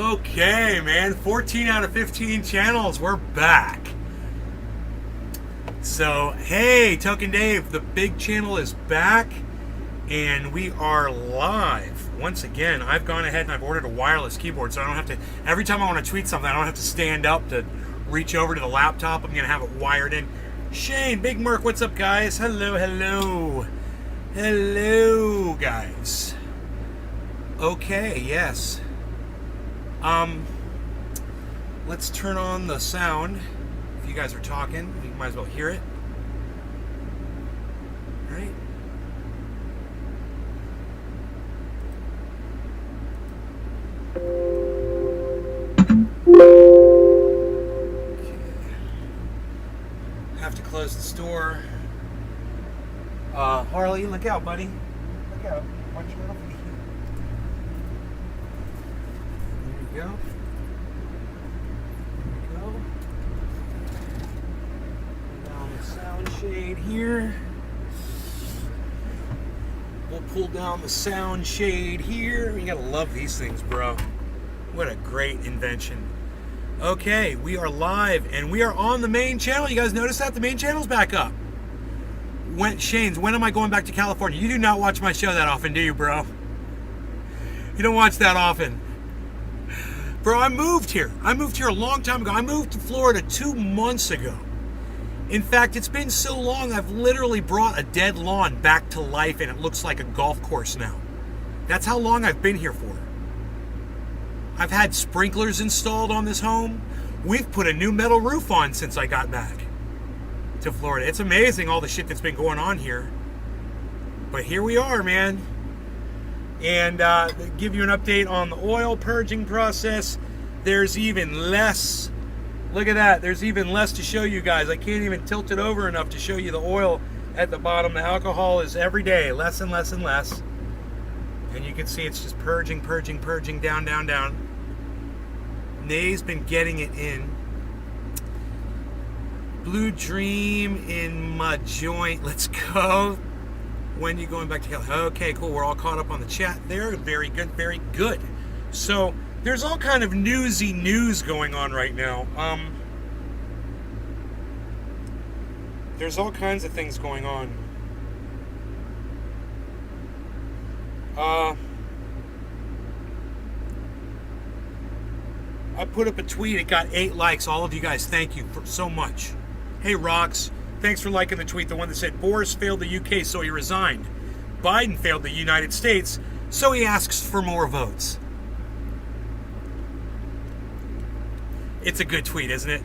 Okay, man. 14 out of 15 channels. We're back. So, hey, Token Dave, the big channel is back, and we are live. Once again, I've gone ahead and I've ordered a wireless keyboard, so I don't have to, every time I want to tweet something, I don't have to stand up to reach over to the laptop. I'm going to have it wired in. Shane, Big Merc, what's up, guys? Hello, hello. Hello, guys. Okay, yes. Let's turn on the sound. If you guys are talking, you might as well hear it. All right. Okay. Have to close the store. Harley, look out, buddy. Look out. Watch your little feet. There you go. Down the sound shade here. We'll pull down the sound shade here. You gotta love these things, bro. What a great invention. Okay, we are live and we are on the main channel. You guys notice that? The main channel's back up. Shane's, when am I going back to California? You do not watch my show that often, do you, bro? You don't watch that often. Bro, I moved here. I moved here a long time ago. I moved to Florida 2 months ago. In fact, it's been so long, I've literally brought a dead lawn back to life and it looks like a golf course now. That's how long I've been here for. I've had sprinklers installed on this home. We've put a new metal roof on since I got back to Florida. It's amazing all the shit that's been going on here. But here we are, man. And give you an update on the oil purging process. There's even less. Look at that. There's even less to show you guys. I can't even tilt it over enough to show you the oil at the bottom. The alcohol is every day less and less and less. And you can see it's just purging, purging, purging, down, down, down. Nay's been getting it in. Blue Dream in my joint. Let's go. When are you going back to California? Okay, cool. We're all caught up on the chat there. Very good, very good. So there's all kind of newsy news going on right now. There's all kinds of things going on. I put up a tweet. It got 8 likes. All of you guys, thank you for so much. Hey, Rocks. Thanks for liking the tweet, the one that said Boris failed the UK, so he resigned. Biden failed the United States, so he asks for more votes. It's a good tweet, isn't it?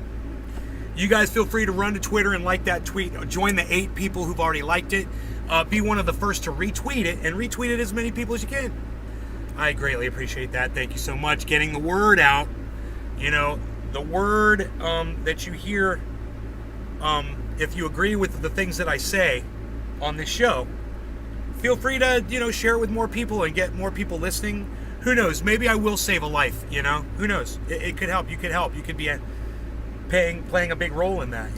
You guys feel free to run to Twitter and like that tweet. Join the 8 people who've already liked it. Be one of the first to retweet it, and retweet it as many people as you can. I greatly appreciate that. Thank you so much. Getting the word out. You know, the word that you hear... if you agree with the things that I say on this show, feel free to, share it with more people and get more people listening. Who knows? Maybe I will save a life, Who knows? It could help. You could help. You could be playing a big role in that,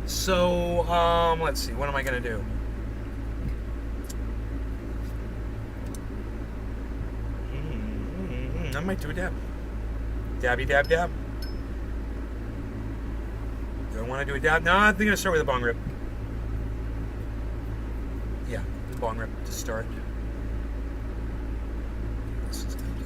So, let's see. What am I going to do? I might do a dab. Dabby dab dab. Do I want to do a dab? No, I think I'm going to start with a bong rip. Yeah, the bong rip to start. This is empty.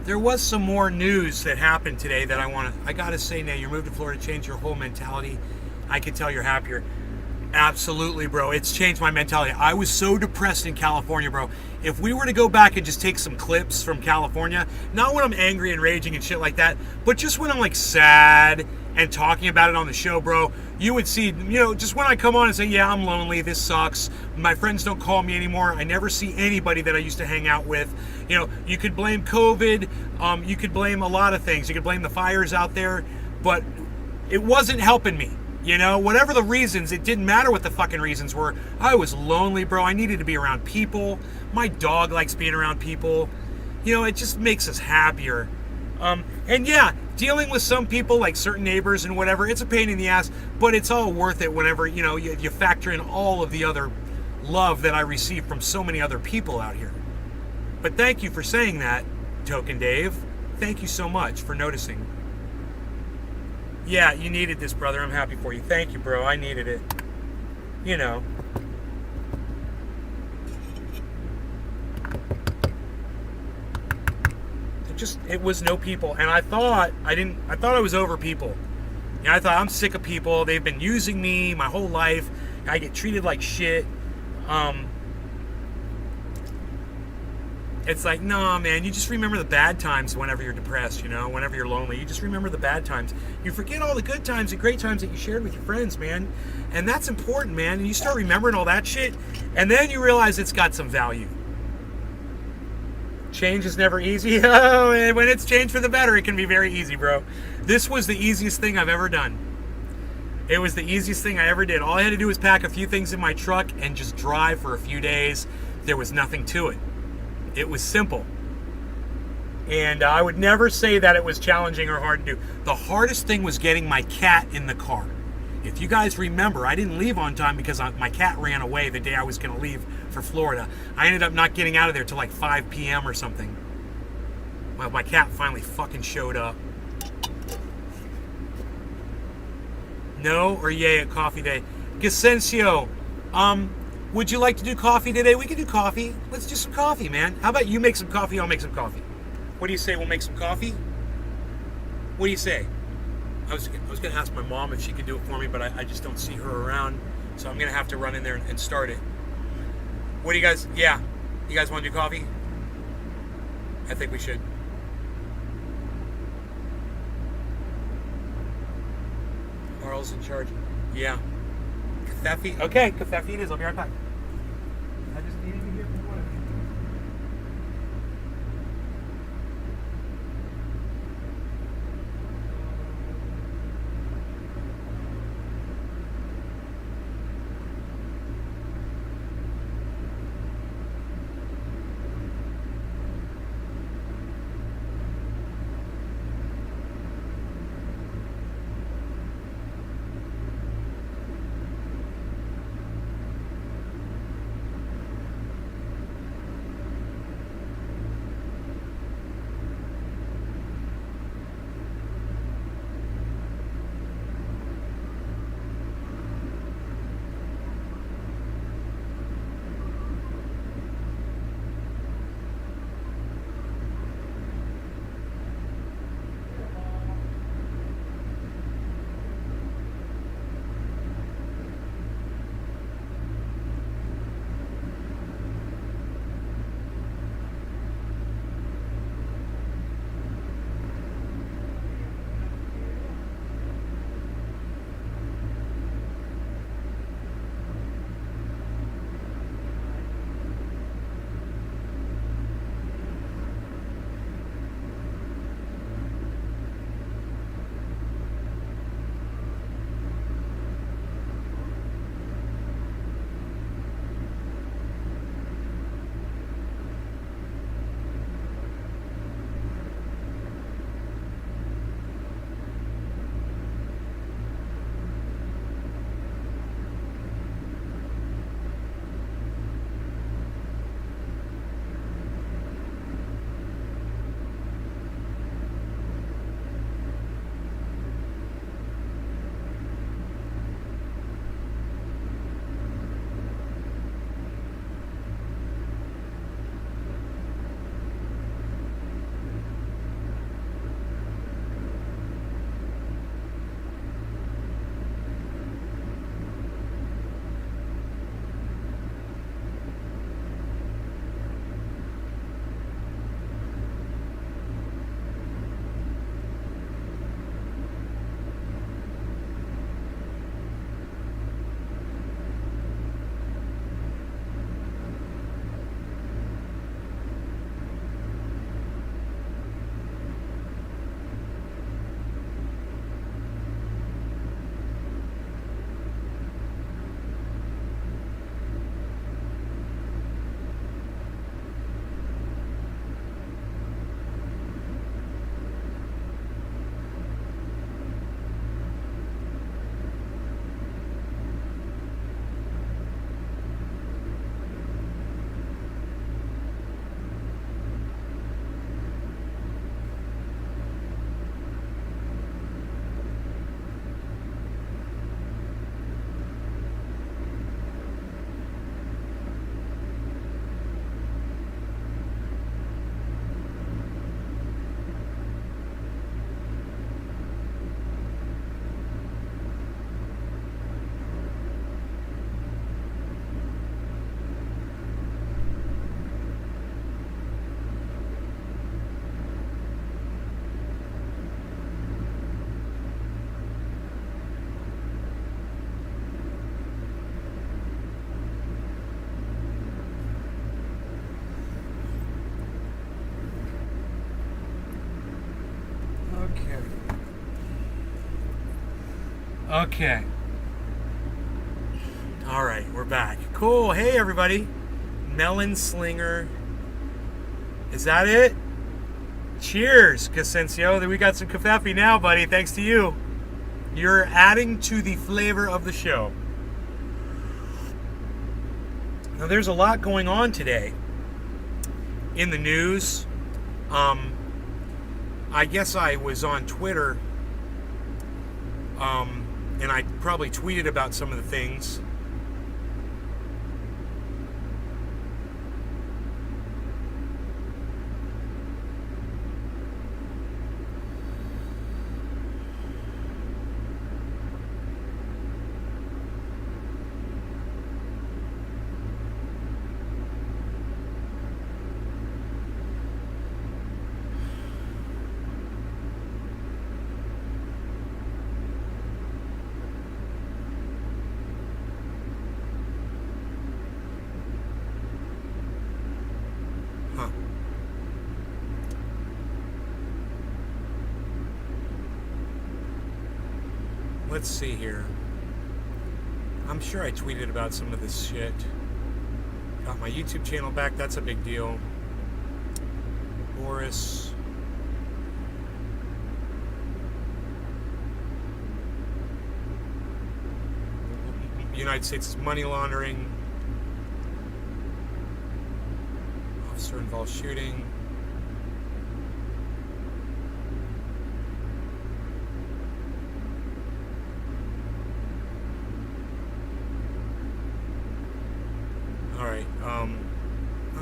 There was some more news that happened today that I got to say now, your move to Florida changed your whole mentality. I can tell you're happier. Absolutely, bro. It's changed my mentality. I was so depressed in California, bro. If we were to go back and just take some clips from California, not when I'm angry and raging and shit like that, but just when I'm like sad and talking about it on the show, bro, you would see, just when I come on and say, yeah, I'm lonely, this sucks, my friends don't call me anymore, I never see anybody that I used to hang out with. You could blame COVID, you could blame a lot of things. You could blame the fires out there, but it wasn't helping me. Whatever the reasons, it didn't matter what the fucking reasons were. I was lonely, bro. I needed to be around people. My dog likes being around people. It just makes us happier. And yeah, dealing with some people, like certain neighbors and whatever, it's a pain in the ass, but it's all worth it whenever, you factor in all of the other love that I receive from so many other people out here. But thank you for saying that, Token Dave. Thank you so much for noticing. Yeah, you needed this, brother. I'm happy for you. Thank you, bro. I needed it. You know. It was no people. And I thought I was over people. I thought, I'm sick of people. They've been using me my whole life. I get treated like shit. It's like, nah, man, you just remember the bad times whenever you're depressed, whenever you're lonely. You just remember the bad times. You forget all the good times, the great times that you shared with your friends, man. And that's important, man. And you start remembering all that shit, and then you realize it's got some value. Change is never easy. Oh, and when it's changed for the better, it can be very easy, bro. This was the easiest thing I've ever done. It was the easiest thing I ever did. All I had to do was pack a few things in my truck and just drive for a few days. There was nothing to it. It was simple. And I would never say that it was challenging or hard to do. The hardest thing was getting my cat in the car. If you guys remember, I didn't leave on time because my cat ran away the day I was going to leave for Florida. I ended up not getting out of there till like 5 p.m. or something. Well, my cat finally fucking showed up. No or yay at coffee day? Gasencio, would you like to do coffee today? We can do coffee. Let's do some coffee, man. How about you make some coffee, I'll make some coffee. What do you say, we'll make some coffee? What do you say? I was going to ask my mom if she could do it for me, but I just don't see her around. So I'm going to have to run in there and start it. What do you guys, yeah. You guys want to do coffee? I think we should. Carl's in charge. Yeah. Caffeine. Okay, caffeine is. I'll be right back. I just needed to hear from one of you. Okay. All right, we're back. Cool. Hey, everybody. Melon Slinger. Is that it? Cheers, Casencio. We got some covfefe now, buddy. Thanks to you. You're adding to the flavor of the show. Now, there's a lot going on today in the news. I guess I was on Twitter, and I probably tweeted about some of the things. Let's see here. I'm sure I tweeted about some of this shit. Got my YouTube channel back. That's a big deal. Boris. United States money laundering. Officer involved shooting.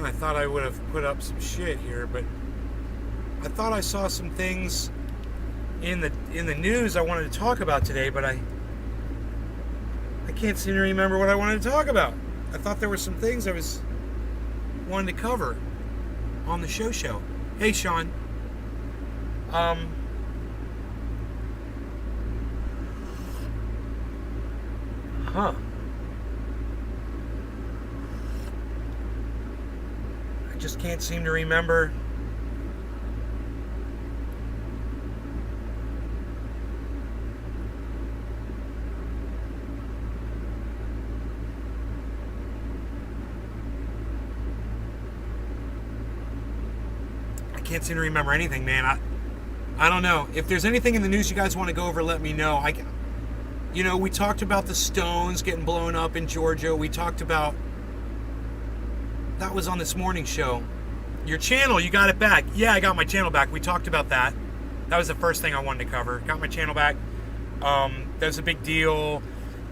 I thought I would have put up some shit here, but I thought I saw some things in the news I wanted to talk about today, but I can't seem to remember what I wanted to talk about. I thought there were some things I was wanting to cover on the show. Hey, Sean. Just can't seem to remember. I can't seem to remember anything, man. I don't know. If there's anything in the news you guys want to go over, let me know. We talked about the Stones getting blown up in Georgia. We talked about that was on this morning show. Your channel, you got it back. Yeah, I got my channel back. We talked about that. That was the first thing I wanted to cover. Got my channel back. That was a big deal.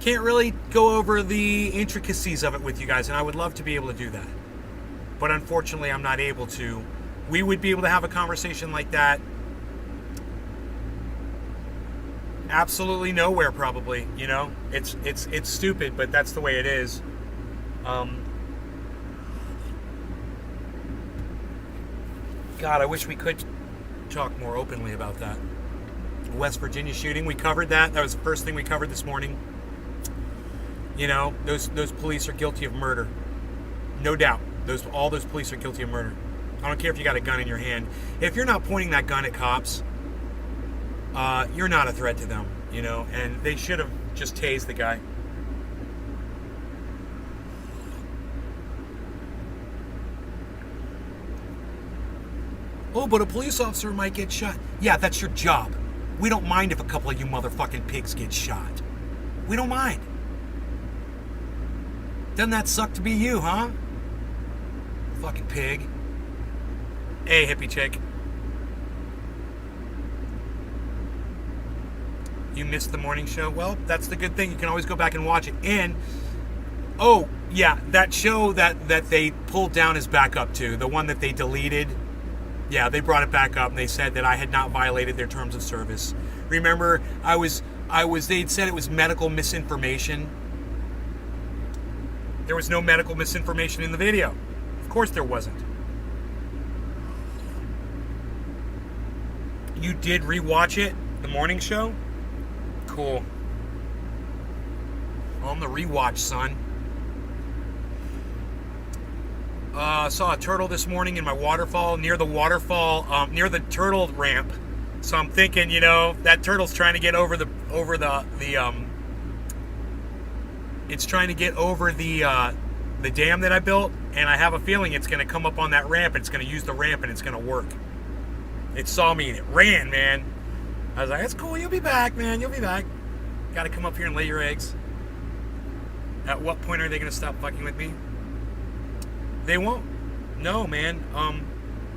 Can't really go over the intricacies of it with you guys, and I would love to be able to do that. But unfortunately, I'm not able to. We would be able to have a conversation like that absolutely nowhere, probably. It's stupid, but that's the way it is. God, I wish we could talk more openly about that. West Virginia shooting, we covered that. That was the first thing we covered this morning. Those police are guilty of murder. No doubt. All those police are guilty of murder. I don't care if you got a gun in your hand. If you're not pointing that gun at cops, you're not a threat to them, and they should have just tased the guy. Oh, but a police officer might get shot. Yeah, that's your job. We don't mind if a couple of you motherfucking pigs get shot. We don't mind. Doesn't that suck to be you, huh? Fucking pig. Hey, hippie chick. You missed the morning show? Well, that's the good thing. You can always go back and watch it. And, oh, yeah, that show that they pulled down is back up too. The one that they deleted. Yeah, they brought it back up and they said that I had not violated their terms of service. Remember, they'd said it was medical misinformation. There was no medical misinformation in the video. Of course there wasn't. You did rewatch it, the morning show? Cool. On the rewatch, son. Saw a turtle this morning in my waterfall, near the turtle ramp. So I'm thinking, that turtle's trying to get over the It's trying to get over the dam that I built, and I have a feeling it's going to come up on that ramp, and it's going to use the ramp, and it's going to work. It saw me, and it ran, man. I was like, that's cool, you'll be back, man, you'll be back. Got to come up here and lay your eggs. At what point are they going to stop fucking with me? They won't. No, man.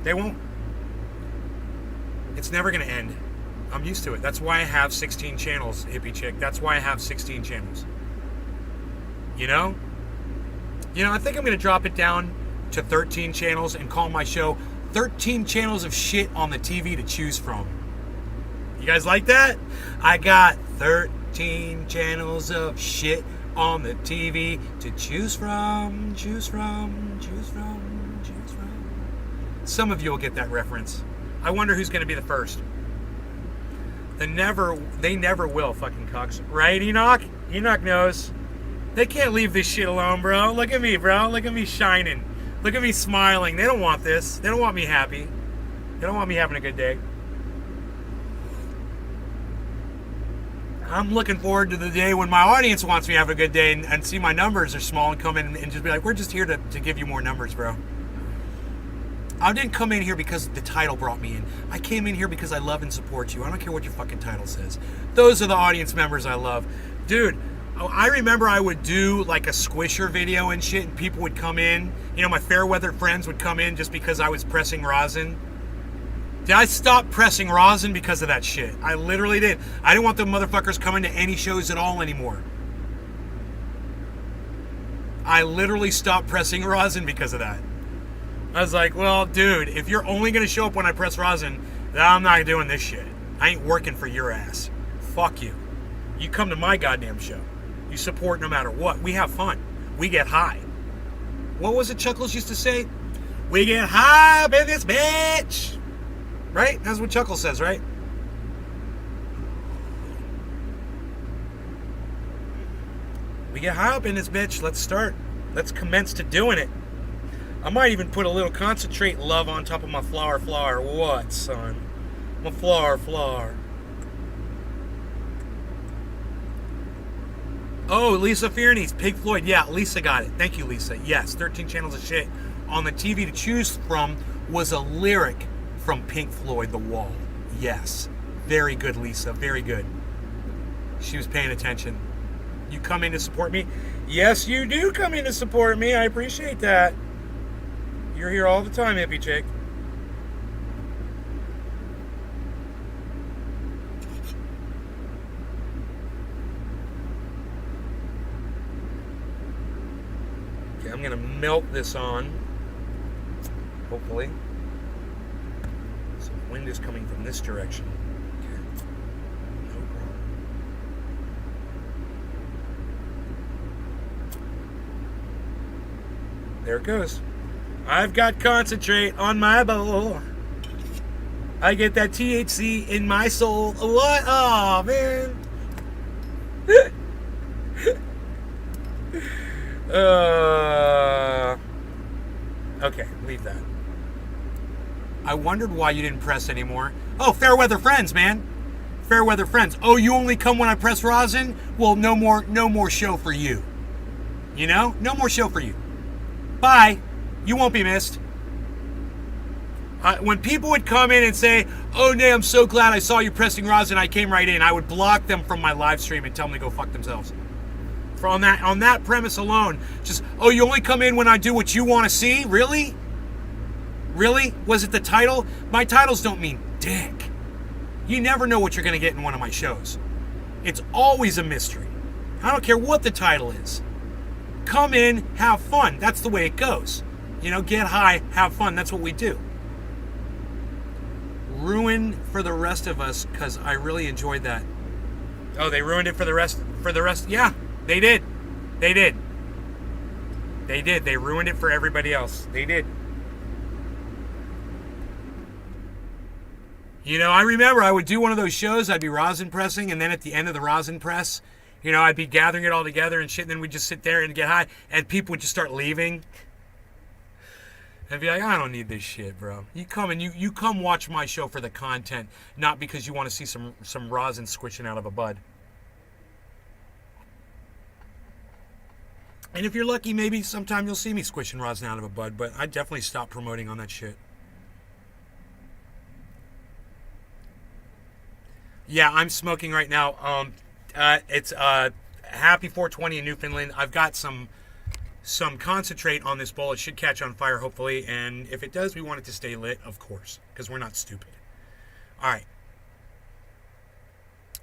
They won't. It's never going to end. I'm used to it. That's why I have 16 channels, hippie chick. That's why I have 16 channels. You know? I think I'm going to drop it down to 13 channels and call my show 13 Channels of Shit on the TV to Choose From. You guys like that? I got 13 channels of shit on the TV to choose from, choose from, choose from, choose from. Some of you will get that reference. I wonder who's going to be the first. They never will, fucking cucks. Right, Enoch? Enoch knows. They can't leave this shit alone, bro. Look at me, bro. Look at me shining. Look at me smiling. They don't want this. They don't want me happy. They don't want me having a good day. I'm looking forward to the day when my audience wants me to have a good day and see my numbers are small and come in and just be like, we're just here to give you more numbers, bro. I didn't come in here because the title brought me in. I came in here because I love and support you. I don't care what your fucking title says. Those are the audience members I love. Dude, I remember I would do like a Squisher video and shit, and people would come in. My fair weather friends would come in just because I was pressing rosin. Did I stop pressing rosin because of that shit? I literally did. I didn't want the motherfuckers coming to any shows at all anymore. I literally stopped pressing rosin because of that. I was like, well, dude, if you're only going to show up when I press rosin, then I'm not doing this shit. I ain't working for your ass. Fuck you. You come to my goddamn show. You support no matter what. We have fun. We get high. What was it Chuckles used to say? We get high up in this bitch. Right? That's what Chuckles says, right? We get high up in this bitch. Let's start. Let's commence to doing it. I might even put a little concentrate love on top of my flower. What, son? My flower. Oh, Lisa Fearney's Pink Floyd. Yeah, Lisa got it. Thank you, Lisa. Yes, 13 Channels of Shit on the TV to choose from was a lyric from Pink Floyd, The Wall. Yes. Very good, Lisa. Very good. She was paying attention. You come in to support me? Yes, you do come in to support me. I appreciate that. You're here all the time, hippie chick. Okay, I'm gonna melt this on. Hopefully. So the wind is coming from this direction. Okay. No problem. There it goes. I've got concentrate on my bowl. I get that THC in my soul. What? Oh, man. Okay, leave that. I wondered why you didn't press anymore. Oh, fair weather friends, man. Fair weather friends. Oh, you only come when I press rosin? Well, no more show for you. No more show for you. Bye. You won't be missed. When people would come in and say, oh, Nay, I'm so glad I saw you pressing rosin, I came right in, I would block them from my live stream and tell them to go fuck themselves. On that premise alone, just, oh, you only come in when I do what you want to see? Really? Really? Was it the title? My titles don't mean dick. You never know what you're going to get in one of my shows. It's always a mystery. I don't care what the title is. Come in, have fun. That's the way it goes. Get high, have fun. That's what we do. Ruin for the rest of us, because I really enjoyed that. Oh, they ruined it for the rest? Yeah, they did. They ruined it for everybody else. They did. I remember I would do one of those shows. I'd be rosin pressing, and then at the end of the rosin press, I'd be gathering it all together and shit, and then we'd just sit there and get high, and people would just start leaving. And be like, I don't need this shit, bro. You come and you come watch my show for the content, not because you want to see some rosin squishing out of a bud. And if you're lucky, maybe sometime you'll see me squishing rosin out of a bud, but I definitely stopped promoting on that shit. Yeah, I'm smoking right now. It's happy 420 in Newfoundland. I've got some concentrate on this bowl. It should catch on fire, hopefully. And if it does, we want it to stay lit, of course, because we're not stupid. All right.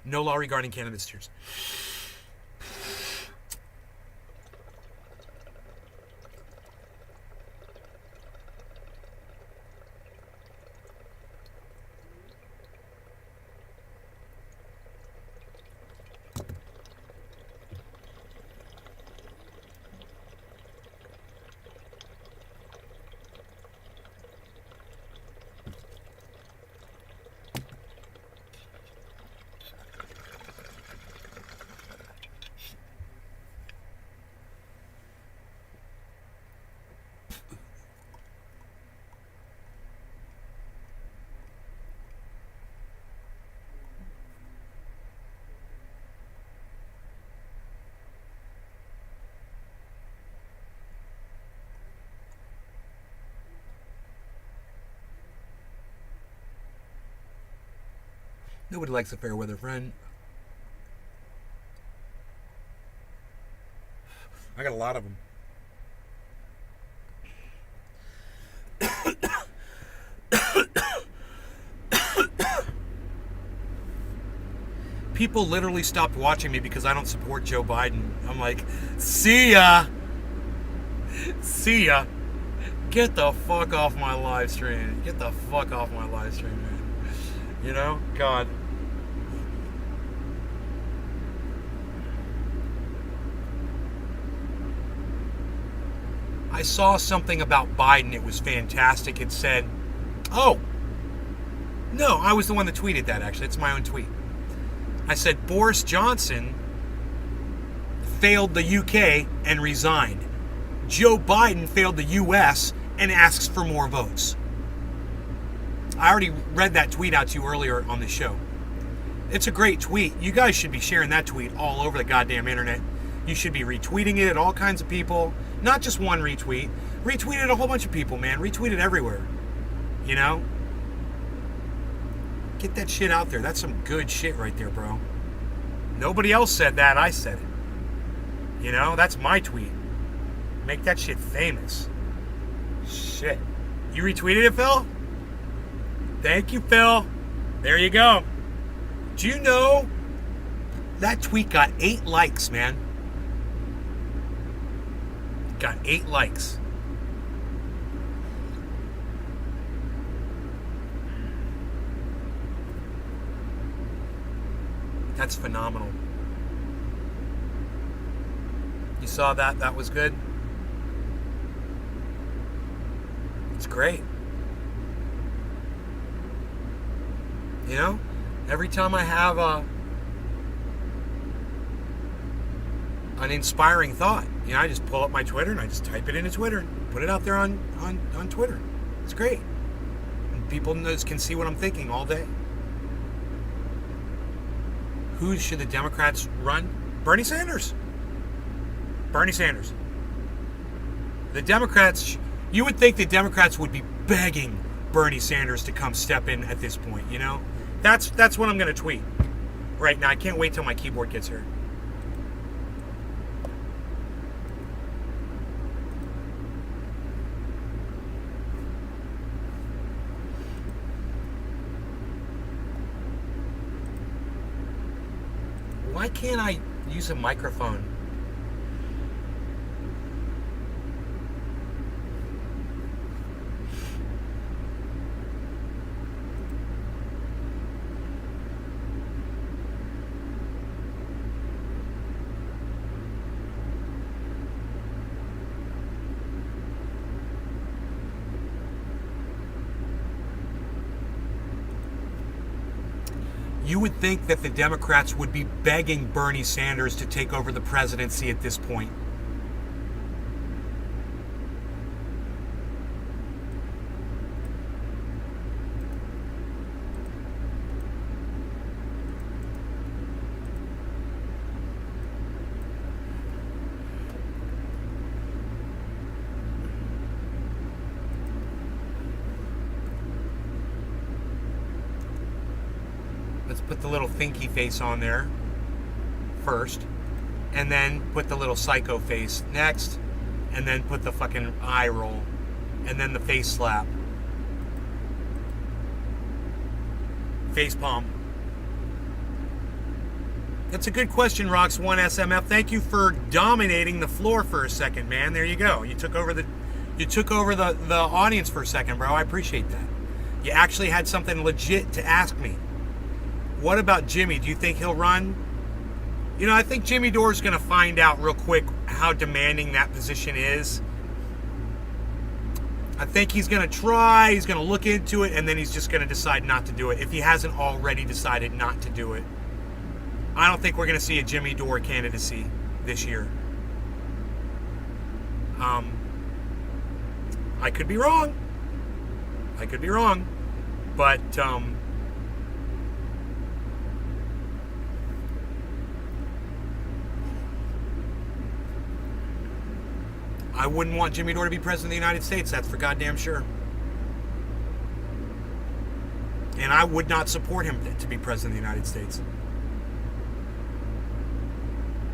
No law regarding cannabis. Cheers. Nobody likes a fair weather friend. I got a lot of them. People literally stopped watching me because I don't support Joe Biden. I'm like, see ya. See ya. Get the fuck off my live stream. Get the fuck off my live stream, man. You know? God. I saw something about Biden. It was fantastic. It said, oh, no, I was the one that tweeted that, actually. It's my own tweet. I said, Boris Johnson failed the UK and resigned. Joe Biden failed the US and asks for more votes. I already read that tweet out to you earlier on the show. It's a great tweet. You guys should be sharing that tweet all over the goddamn internet. You should be retweeting it at all kinds of people. Not just one retweet. Retweet it a whole bunch of people, man. Retweet it everywhere. You know? Get that shit out there. That's some good shit right there, bro. Nobody else said that. I said it. You know? That's my tweet. Make that shit famous. Shit. You retweeted it, Phil? Thank you, Phil. There you go. Do you know that tweet got 8 likes, man? Got 8 likes. That's phenomenal. You saw that? That was good? It's great. You know? Every time I have an inspiring thought, you know, I just pull up my Twitter and I just type it into Twitter and put it out there on Twitter. It's great. And people can see what I'm thinking all day. Who should the Democrats run? Bernie Sanders. Bernie Sanders. The Democrats, you would think the Democrats would be begging Bernie Sanders to come step in at this point, you know? That's what I'm going to tweet right now. I can't wait till my keyboard gets here. Why can't I use a microphone? You would think that the Democrats would be begging Bernie Sanders to take over the presidency at this point. put the little thinky face on there first, and then put the little psycho face next, and then put the fucking eye roll, and then the face slap. Face palm. That's a good question, Rox1SMF. Thank you for dominating the floor for a second, man. There you go. You took over the audience for a second, bro. I appreciate that. You actually had something legit to ask me. What about Jimmy? Do you think he'll run? You know, I think Jimmy Dore's going to find out real quick how demanding that position is. I think he's going to try, he's going to look into it, and then he's just going to decide not to do it if he hasn't already decided not to do it. I don't think we're going to see a Jimmy Dore candidacy this year. I could be wrong. But I wouldn't want Jimmy Dore to be president of the United States. That's for goddamn sure. And I would not support him to be president of the United States.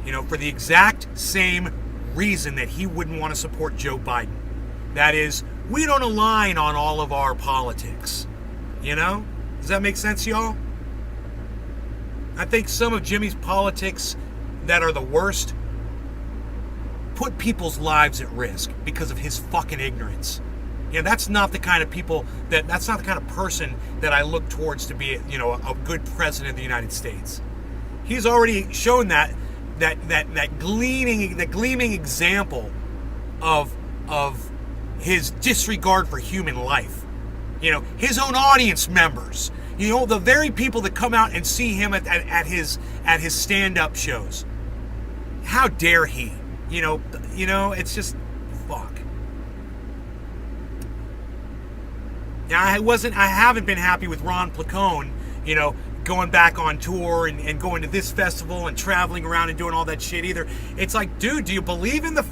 You know, for the exact same reason that he wouldn't want to support Joe Biden. That is, we don't align on all of our politics. You know? Does that make sense, y'all? I think some of Jimmy's politics that are the worst put people's lives at risk because of his fucking ignorance. You know, that's not the kind of people that's not the kind of person that I look towards to be, you know, a good president of the United States. He's already shown that gleaming example of his disregard for human life. You know, his own audience members. You know, the very people that come out and see him at his stand-up shows. How dare he? You know, it's just fuck. Now, I haven't been happy with Ron Placone, you know, going back on tour and going to this festival and traveling around and doing all that shit either. It's like, dude, do you believe in the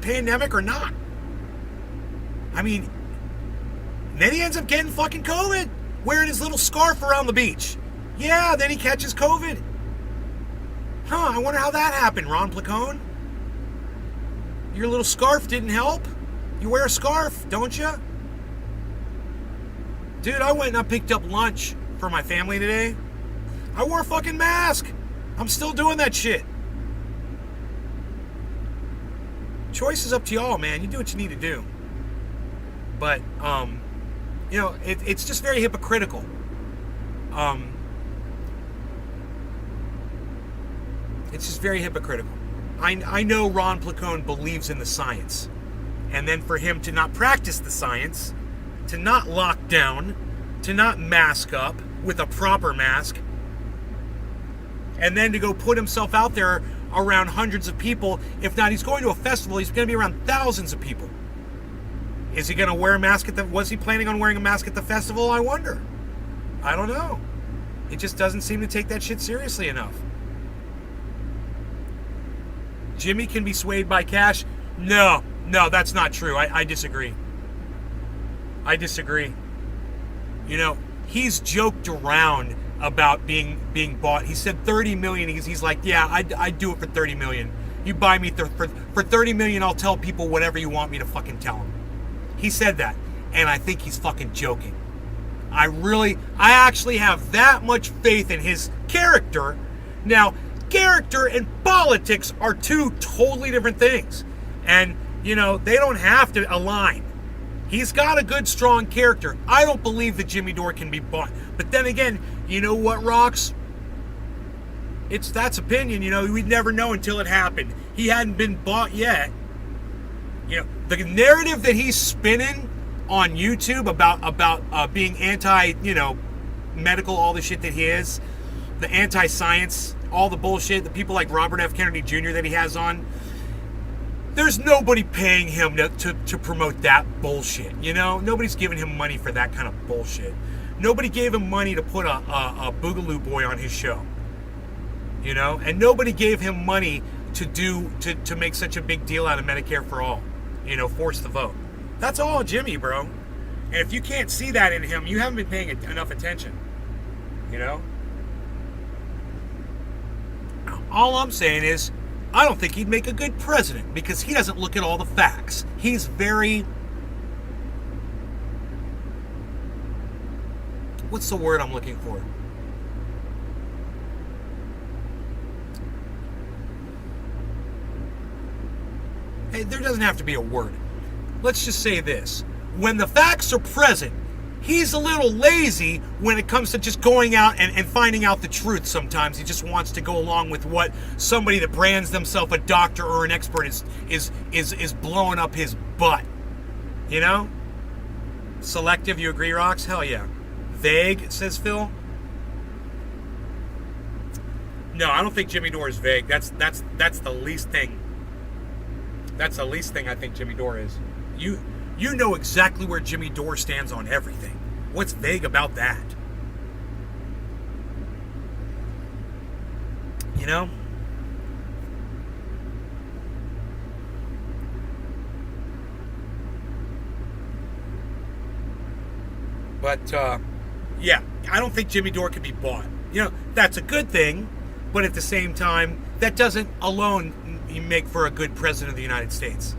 pandemic or not? I mean, then he ends up getting fucking COVID, wearing his little scarf around the beach. Yeah, then he catches COVID. Huh, I wonder how that happened, Ron Placone. Your little scarf didn't help? You wear a scarf, don't you? Dude, I went and I picked up lunch for my family today. I wore a fucking mask. I'm still doing that shit. Choice is up to y'all, man. You do what you need to do. But, you know, it's just very hypocritical. It's just very hypocritical. I know Ron Placone believes in the science. And then for him to not practice the science, to not lock down, to not mask up with a proper mask, and then to go put himself out there around hundreds of people. If not, he's going to a festival, he's going to be around thousands of people. Is he going to wear a mask was he planning on wearing a mask at the festival? I wonder. I don't know. It just doesn't seem to take that shit seriously enough. Jimmy can be swayed by cash? No, that's not true. I disagree. I disagree. You know, he's joked around about being bought. He said 30 million. He's like, yeah, I'd do it for 30 million. You buy me for 30 million, I'll tell people whatever you want me to fucking tell them. He said that, and I think he's fucking joking. I actually have that much faith in his character. Now, character and politics are two totally different things. And, you know, they don't have to align. He's got a good, strong character. I don't believe that Jimmy Dore can be bought. But then again, you know what, Rocks? That's opinion, you know. We'd never know until it happened. He hadn't been bought yet. You know, the narrative that he's spinning on YouTube about being anti, you know, medical, all the shit that he is, the anti-science, all the bullshit, the people like Robert F. Kennedy Jr. that he has on, there's nobody paying him to promote that bullshit, you know? Nobody's giving him money for that kind of bullshit. Nobody gave him money to put a Boogaloo Boy on his show, you know? And nobody gave him money to make such a big deal out of Medicare for all, you know, force the vote. That's all Jimmy, bro. And if you can't see that in him, you haven't been paying enough attention. You know? All I'm saying is, I don't think he'd make a good president because he doesn't look at all the facts. He's very... What's the word I'm looking for? Hey, there doesn't have to be a word. Let's just say this. When the facts are present, he's a little lazy when it comes to just going out and finding out the truth sometimes. He just wants to go along with what somebody that brands themselves a doctor or an expert is blowing up his butt. You know? Selective, you agree, Rox? Hell yeah. Vague, says Phil. No, I don't think Jimmy Dore is vague. That's the least thing. That's the least thing I think Jimmy Dore is. You know exactly where Jimmy Dore stands on everything. What's vague about that? You know? But, yeah, I don't think Jimmy Dore can be bought. You know, that's a good thing, but at the same time, that doesn't alone make for a good president of the United States.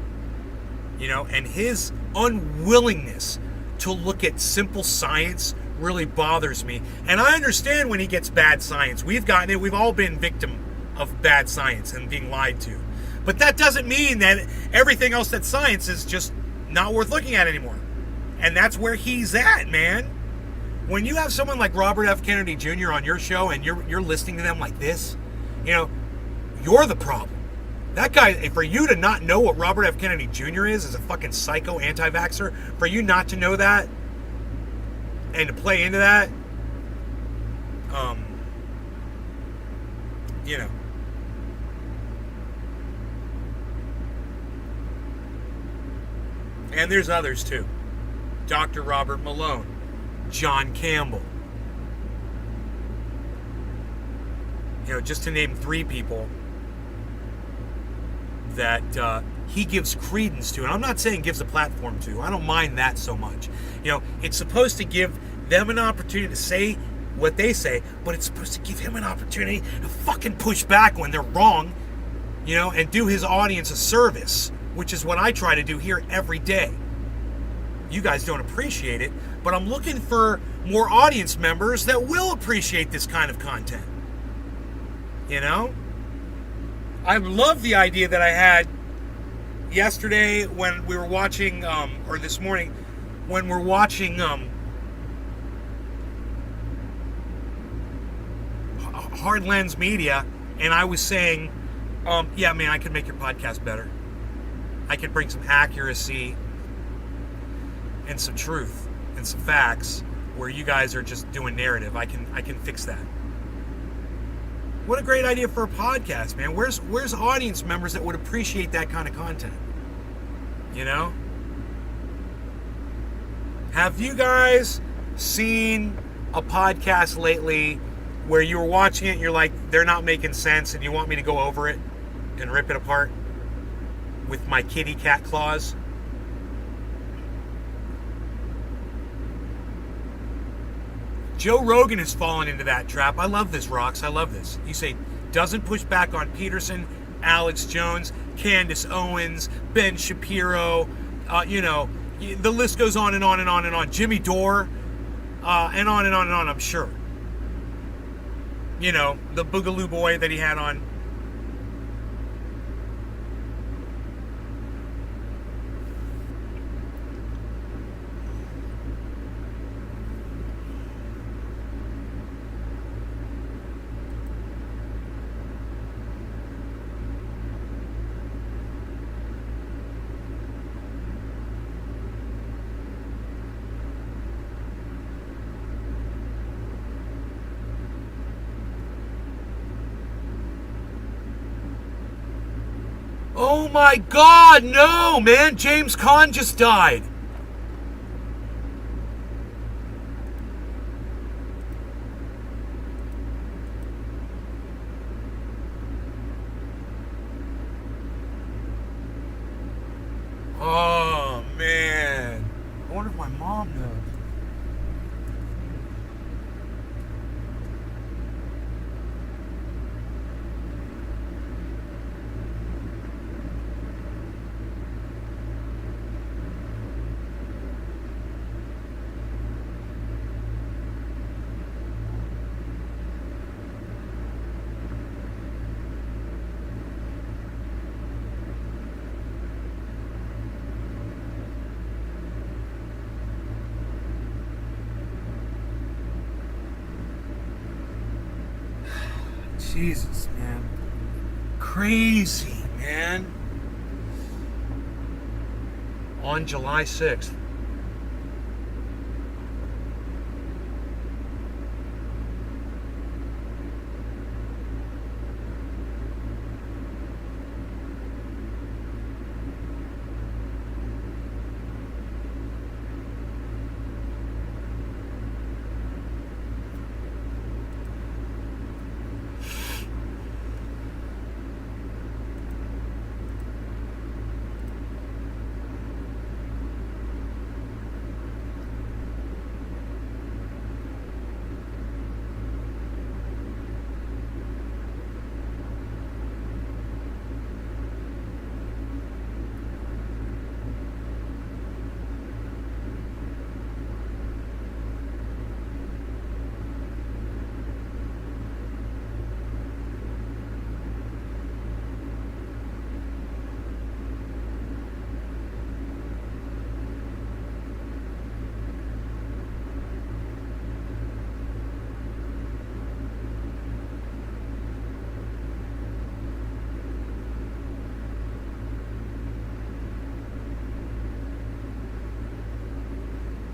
You know, and his unwillingness to look at simple science really bothers me. And I understand when he gets bad science. We've gotten it. We've all been victim of bad science and being lied to. But that doesn't mean that everything else that's science is just not worth looking at anymore. And that's where he's at, man. When you have someone like Robert F. Kennedy Jr. on your show and you're listening to them like this, you know, you're the problem. That guy, for you to not know what Robert F. Kennedy Jr. is a fucking psycho anti-vaxxer, for you not to know that and to play into that, you know. And there's others too. Dr. Robert Malone, John Campbell. You know, just to name 3 people that he gives credence to. And I'm not saying gives a platform to. I don't mind that so much. You know, it's supposed to give them an opportunity to say what they say, but it's supposed to give him an opportunity to fucking push back when they're wrong, you know, and do his audience a service, which is what I try to do here every day. You guys don't appreciate it, but I'm looking for more audience members that will appreciate this kind of content. You know? I love the idea that I had yesterday when we were watching, or this morning, when we're watching Hard Lens Media, and I was saying, yeah, man, I could make your podcast better. I could bring some accuracy and some truth and some facts where you guys are just doing narrative. I can fix that. What a great idea for a podcast, man. Where's audience members that would appreciate that kind of content? You know? Have you guys seen a podcast lately where you were watching it and you're like, they're not making sense, and you want me to go over it and rip it apart with my kitty cat claws? Joe Rogan has fallen into that trap. I love this, Rox. I love this. You say, doesn't push back on Peterson, Alex Jones, Candace Owens, Ben Shapiro, you know, the list goes on and on and on and on. Jimmy Dore, and on and on and on, I'm sure. You know, the Boogaloo boy that he had on. Oh my God, no, man. James Caan just died. Oh, man. I wonder if my mom knows. Jesus, man. Crazy, man. On July 6th.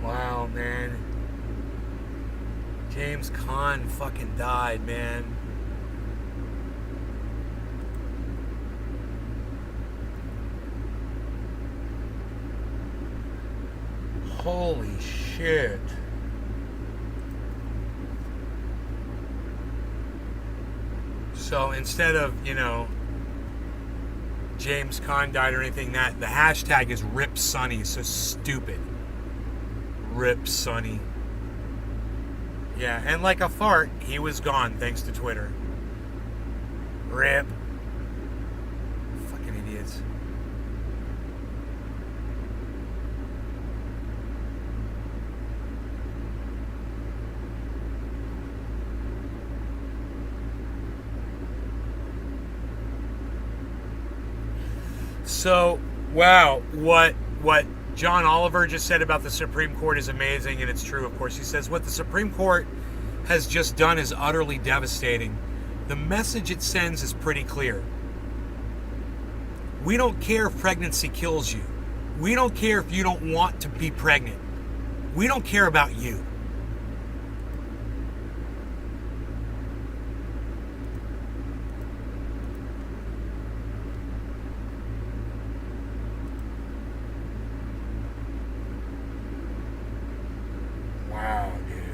Wow, man. James Caan fucking died, man. Holy shit. So instead of, James Caan died or anything, that the hashtag is Rip Sonny. So stupid. Rip Sonny. Yeah, and like a fart, he was gone thanks to Twitter. Rip. Fucking idiots. So, wow, what John Oliver just said about the Supreme Court is amazing, and it's true, of course. He says, what the Supreme Court has just done is utterly devastating. The message it sends is pretty clear. We don't care if pregnancy kills you. We don't care if you don't want to be pregnant. We don't care about you. Wow, dude.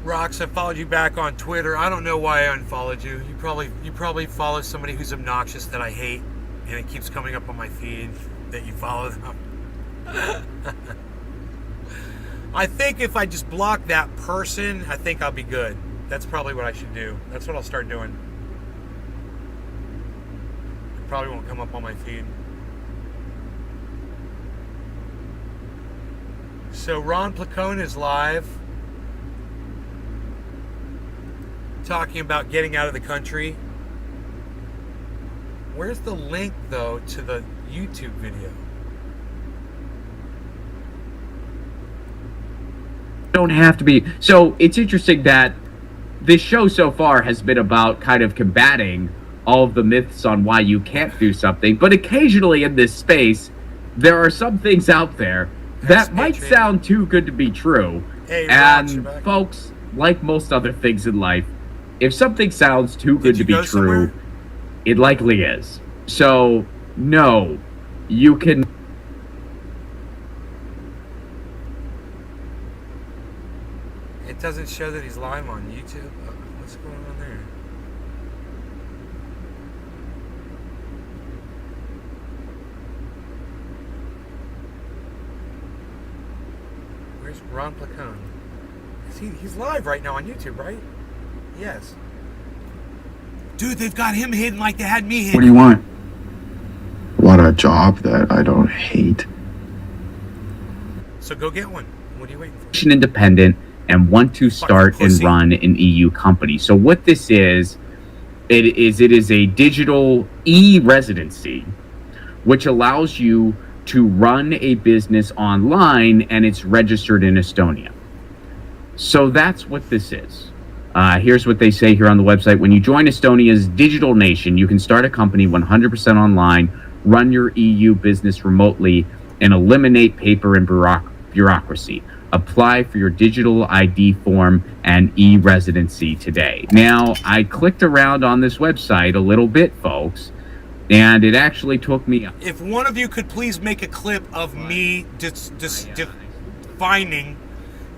Rox, I followed you back on Twitter. I don't know why I unfollowed you. You probably follow somebody who's obnoxious that I hate, and it keeps coming up on my feed that you follow them. I think if I just block that person, I think I'll be good. That's probably what I should do. That's what I'll start doing. It probably won't come up on my feed. So Ron Placone is live, talking about getting out of the country. Where's the link, though, to the YouTube video? Don't have to be. So it's interesting that this show so far has been about kind of combating all of the myths on why you can't do something, but occasionally in this space, there are some things out there that might sound too good to be true. Hey, and folks, like most other things in life, if something sounds too good to be true, it likely is. So, no, you can... It doesn't show that he's live on YouTube. What's going on there? Where's Ron Placone? He's live right now on YouTube, right? Yes. Dude, they've got him hidden like they had me hidden. What do you want? job that I don't hate. So go get one. What are you waiting for? Independent and want to start and pussy. run an EU company. So what this is, it is a digital e-residency, which allows you to run a business online, and it's registered in Estonia. So that's what this is. Here's what they say here on the website. When you join Estonia's digital nation, you can start a company 100% online, run your EU business remotely, and eliminate paper and bureaucracy. Apply for your digital ID form and e-residency today. Now, I clicked around on this website a little bit, folks, and it actually took me... If one of you could please make a clip of me finding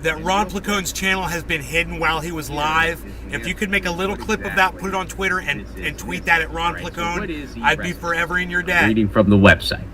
that Ron Placone's channel has been hidden while he was live. If you could make a little clip of that, put it on Twitter, and tweet that at Ron Placone, I'd be forever in your debt. Reading from the website.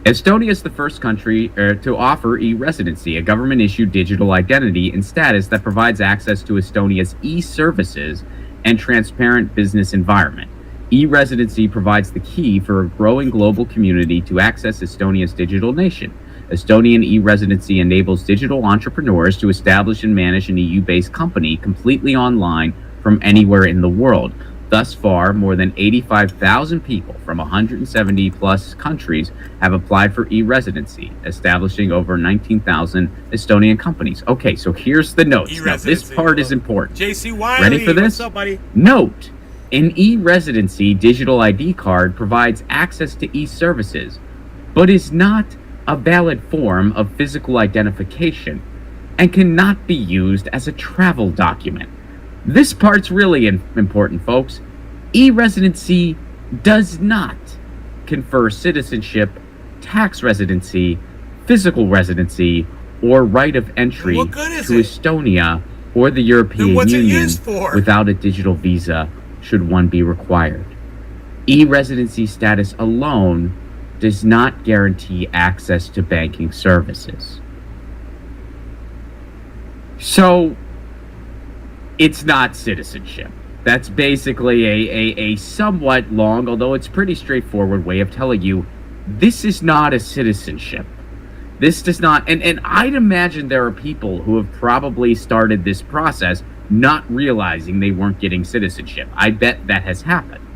Estonia is the first country to offer e-residency, a government-issued digital identity and status that provides access to Estonia's e-services and transparent business environment. E-residency provides the key for a growing global community to access Estonia's digital nation. Estonian e-residency enables digital entrepreneurs to establish and manage an EU-based company completely online from anywhere in the world. Thus far, more than 85,000 people from 170 plus countries have applied for e-residency, establishing over 19,000 Estonian companies. Okay, so here's the notes. Now, this part is important. JC Wiley, ready for this? What's up, buddy? Note, an e-residency digital ID card provides access to e-services, but is not a valid form of physical identification and cannot be used as a travel document. This part's really important, folks. E-residency does not confer citizenship, tax residency, physical residency, or right of entry to Estonia or the European Union without a digital visa, should one be required. E-residency status alone does not guarantee access to banking services. So, it's not citizenship. That's basically a somewhat long, although it's pretty straightforward way of telling you this is not a citizenship. This does not, and I'd imagine there are people who have probably started this process not realizing they weren't getting citizenship. I bet that has happened.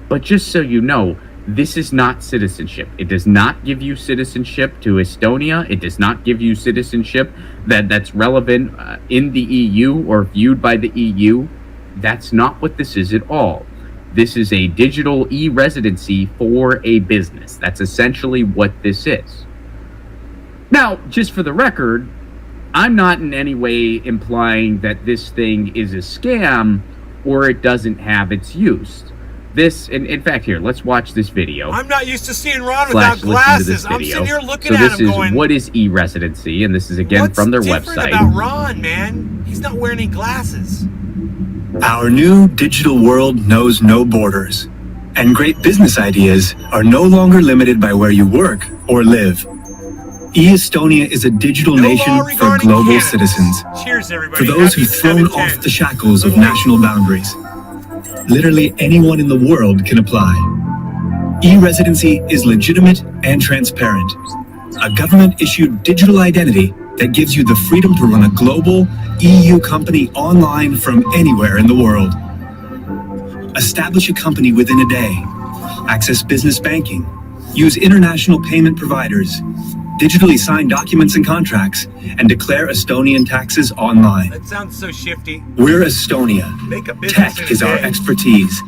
But just so you know, this is not citizenship. It does not give you citizenship to Estonia. It does not give you citizenship that's relevant in the EU or viewed by the EU. That's not what this is at all. This is a digital e-residency for a business. That's essentially what this is. Now, just for the record, I'm not in any way implying that this thing is a scam or it doesn't have its use. This, in fact, here, let's watch this video. I'm not used to seeing Ron without glasses. I'm sitting here looking at him going... So this is what is e-residency, and this is again from their website. What's different about Ron, man? He's not wearing any glasses. Our new digital world knows no borders, and great business ideas are no longer limited by where you work or live. E-Estonia is a digital nation for global citizens. Cheers, everybody. For those who've thrown off the shackles of national boundaries. Literally anyone in the world can apply. E-residency is legitimate and transparent. A government-issued digital identity that gives you the freedom to run a global EU company online from anywhere in the world. Establish a company within a day. Access business banking. Use international payment providers. Digitally sign documents and contracts, and declare Estonian taxes online. That sounds so shifty. We're Estonia. Tech is our expertise.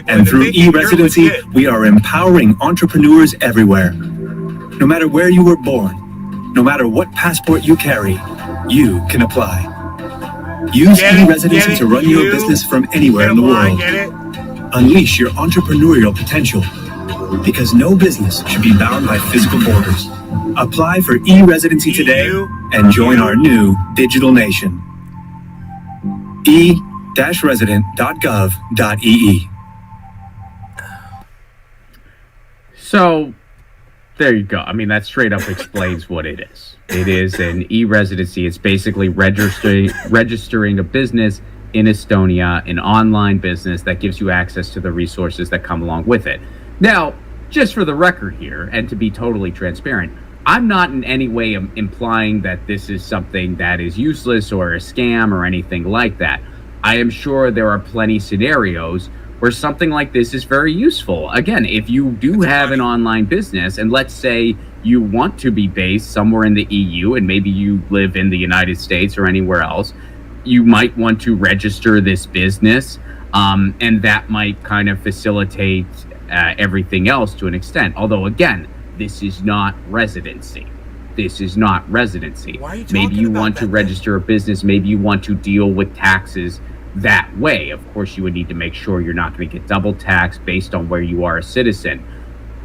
And through e-residency, we are empowering entrepreneurs everywhere. No matter where you were born, no matter what passport you carry, you can apply. Use e-residency to run your business from anywhere in the world. Unleash your entrepreneurial potential, because no business should be bound by physical borders. Apply for e-residency today and join our new digital nation. e-resident.gov.ee. So, there you go. I mean, that straight up explains what it is. It is an e-residency. It's basically registering a business in Estonia, an online business that gives you access to the resources that come along with it. Now, just for the record here, and to be totally transparent, I'm not in any way implying that this is something that is useless or a scam or anything like that. I am sure there are plenty scenarios where something like this is very useful. Again, if you do have an online business, and let's say you want to be based somewhere in the EU and maybe you live in the United States or anywhere else, you might want to register this business, and that might kind of facilitate everything else to an extent. Although, again, this is not residency. This is not residency. Why are you maybe talking you about want that to then? register a business. Maybe you want to deal with taxes that way. Of course, you would need to make sure you're not going to get double taxed based on where you are a citizen.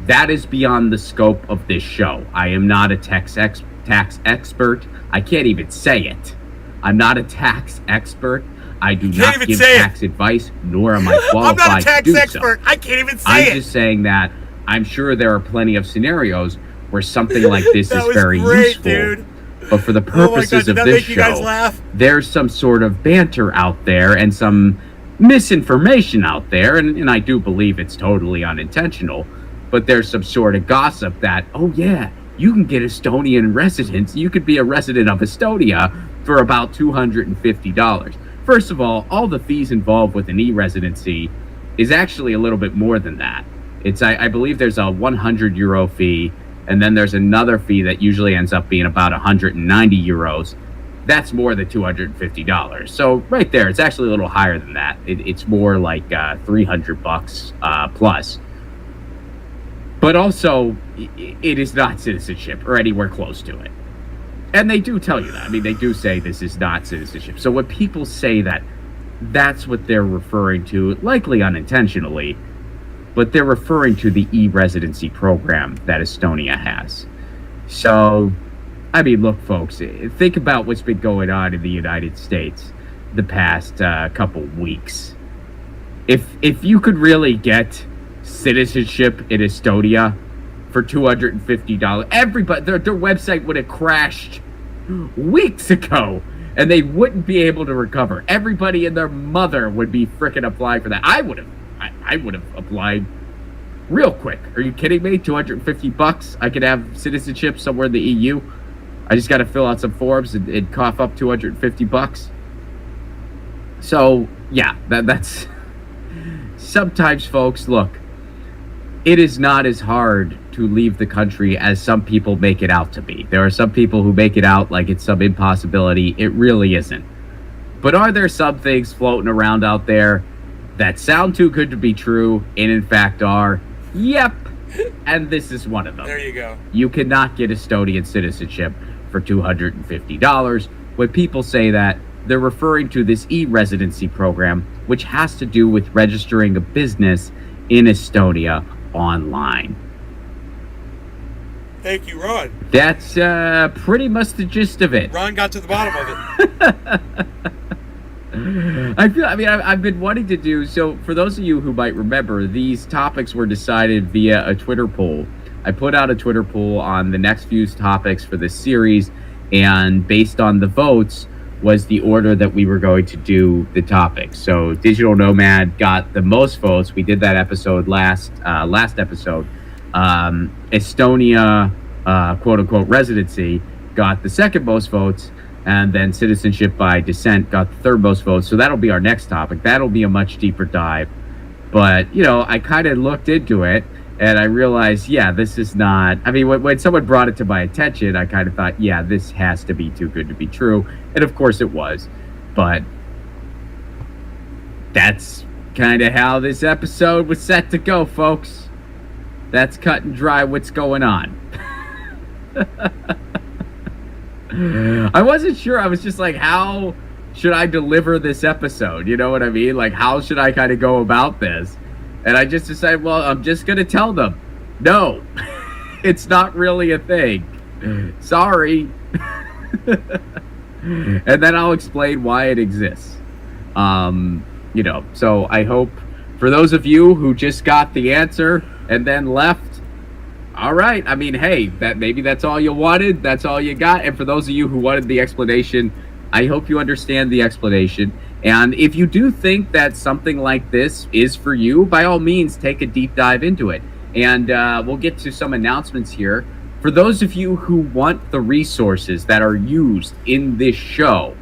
That is beyond the scope of this show. I am not a tax expert. I can't even say it. I'm not a tax expert. I do not give tax advice, nor am I qualified I'm not a tax to do expert. so. I can't even say I'm it. just saying that I'm sure there are plenty of scenarios where something like this That is was very great, useful. dude. But for the Oh my God, purposes did of that this make you guys show, laugh? there's some sort of banter out there and some misinformation out there, and I do believe it's totally unintentional, but there's some sort of gossip that, oh yeah, you can get Estonian residence. You could be a resident of Estonia for about $250. First of all the fees involved with an e-residency is actually a little bit more than that. It's I believe there's a €100 fee, and then there's another fee that usually ends up being about €190. That's more than $250. So right there, it's actually a little higher than that. It's more like $300 plus. But also, it is not citizenship or anywhere close to it. And they do tell you that. I mean, they do say this is not citizenship. So when people say that, that's what they're referring to, likely unintentionally, but they're referring to the e-residency program that Estonia has. So, I mean, look, folks, think about what's been going on in the United States the past couple weeks. If you could really get citizenship in Estonia for $250, everybody, their website would have crashed weeks ago, and they wouldn't be able to recover. Everybody and their mother would be frickin' applying for that. I would have applied real quick. Are you kidding me? $250? I could have citizenship somewhere in the EU. I just got to fill out some forms and cough up $250. So yeah, that's sometimes, folks. Look, it is not as hard to leave the country as some people make it out to be. There are some people who make it out like it's some impossibility. It really isn't. But are there some things floating around out there that sound too good to be true and in fact are? Yep. And this is one of them. There you go. You cannot get Estonian citizenship for $250. When people say that, they're referring to this e-residency program, which has to do with registering a business in Estonia online. Thank you, Ron. That's pretty much the gist of it. Ron got to the bottom of it. I've been wanting to do, so for those of you who might remember, these topics were decided via a Twitter poll. I put out a Twitter poll on the next few topics for this series, and based on the votes was the order that we were going to do the topics. So Digital Nomad got the most votes. We did that episode last episode. Estonia, quote unquote, residency got the second most votes, and then citizenship by descent got the third most votes. So that'll be our next topic. That'll be a much deeper dive. But, I kind of looked into it, and I realized, yeah, this is not... I mean, when someone brought it to my attention, I kind of thought, yeah, this has to be too good to be true. And of course it was. But that's kind of how this episode was set to go, folks. That's cut and dry what's going on. I wasn't sure. I was just like, how should I deliver this episode? You know what I mean? Like, how should I kind of go about this? And I just decided, well, I'm just going to tell them, no, it's not really a thing. Sorry. And then I'll explain why it exists. So I hope for those of you who just got the answer and then left, all right. I mean, hey, maybe that's all you wanted. That's all you got. And for those of you who wanted the explanation, I hope you understand the explanation. And if you do think that something like this is for you, by all means, take a deep dive into it. And we'll get to some announcements here. For those of you who want the resources that are used in this show,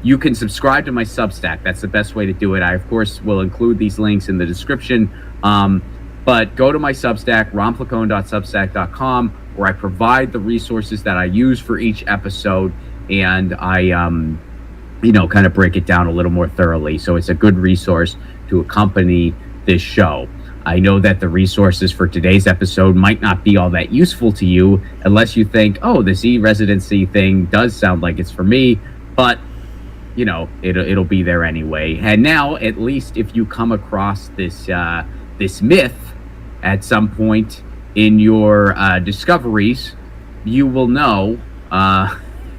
you can subscribe to my Substack. That's the best way to do it. I, of course, will include these links in the description. But go to my Substack, ronplacone.substack.com, where I provide the resources that I use for each episode, and I, kind of break it down a little more thoroughly. So it's a good resource to accompany this show. I know that the resources for today's episode might not be all that useful to you unless you think, oh, this e-residency thing does sound like it's for me, but it'll be there anyway. And now, at least if you come across this myth at some point in your discoveries, you will know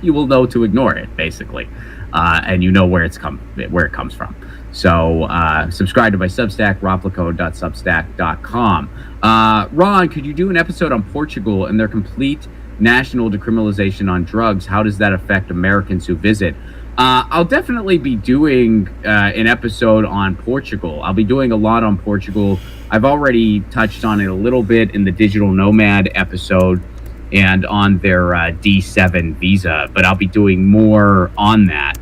to ignore it, basically, and you know where it comes from. So subscribe to my Substack, ronplacone.substack.com. Ron, could you do an episode on Portugal and their complete national decriminalization on drugs? How does that affect Americans who visit? I'll definitely be doing an episode on Portugal. I'll be doing a lot on Portugal. I've already touched on it a little bit in the Digital Nomad episode and on their D7 visa, but I'll be doing more on that.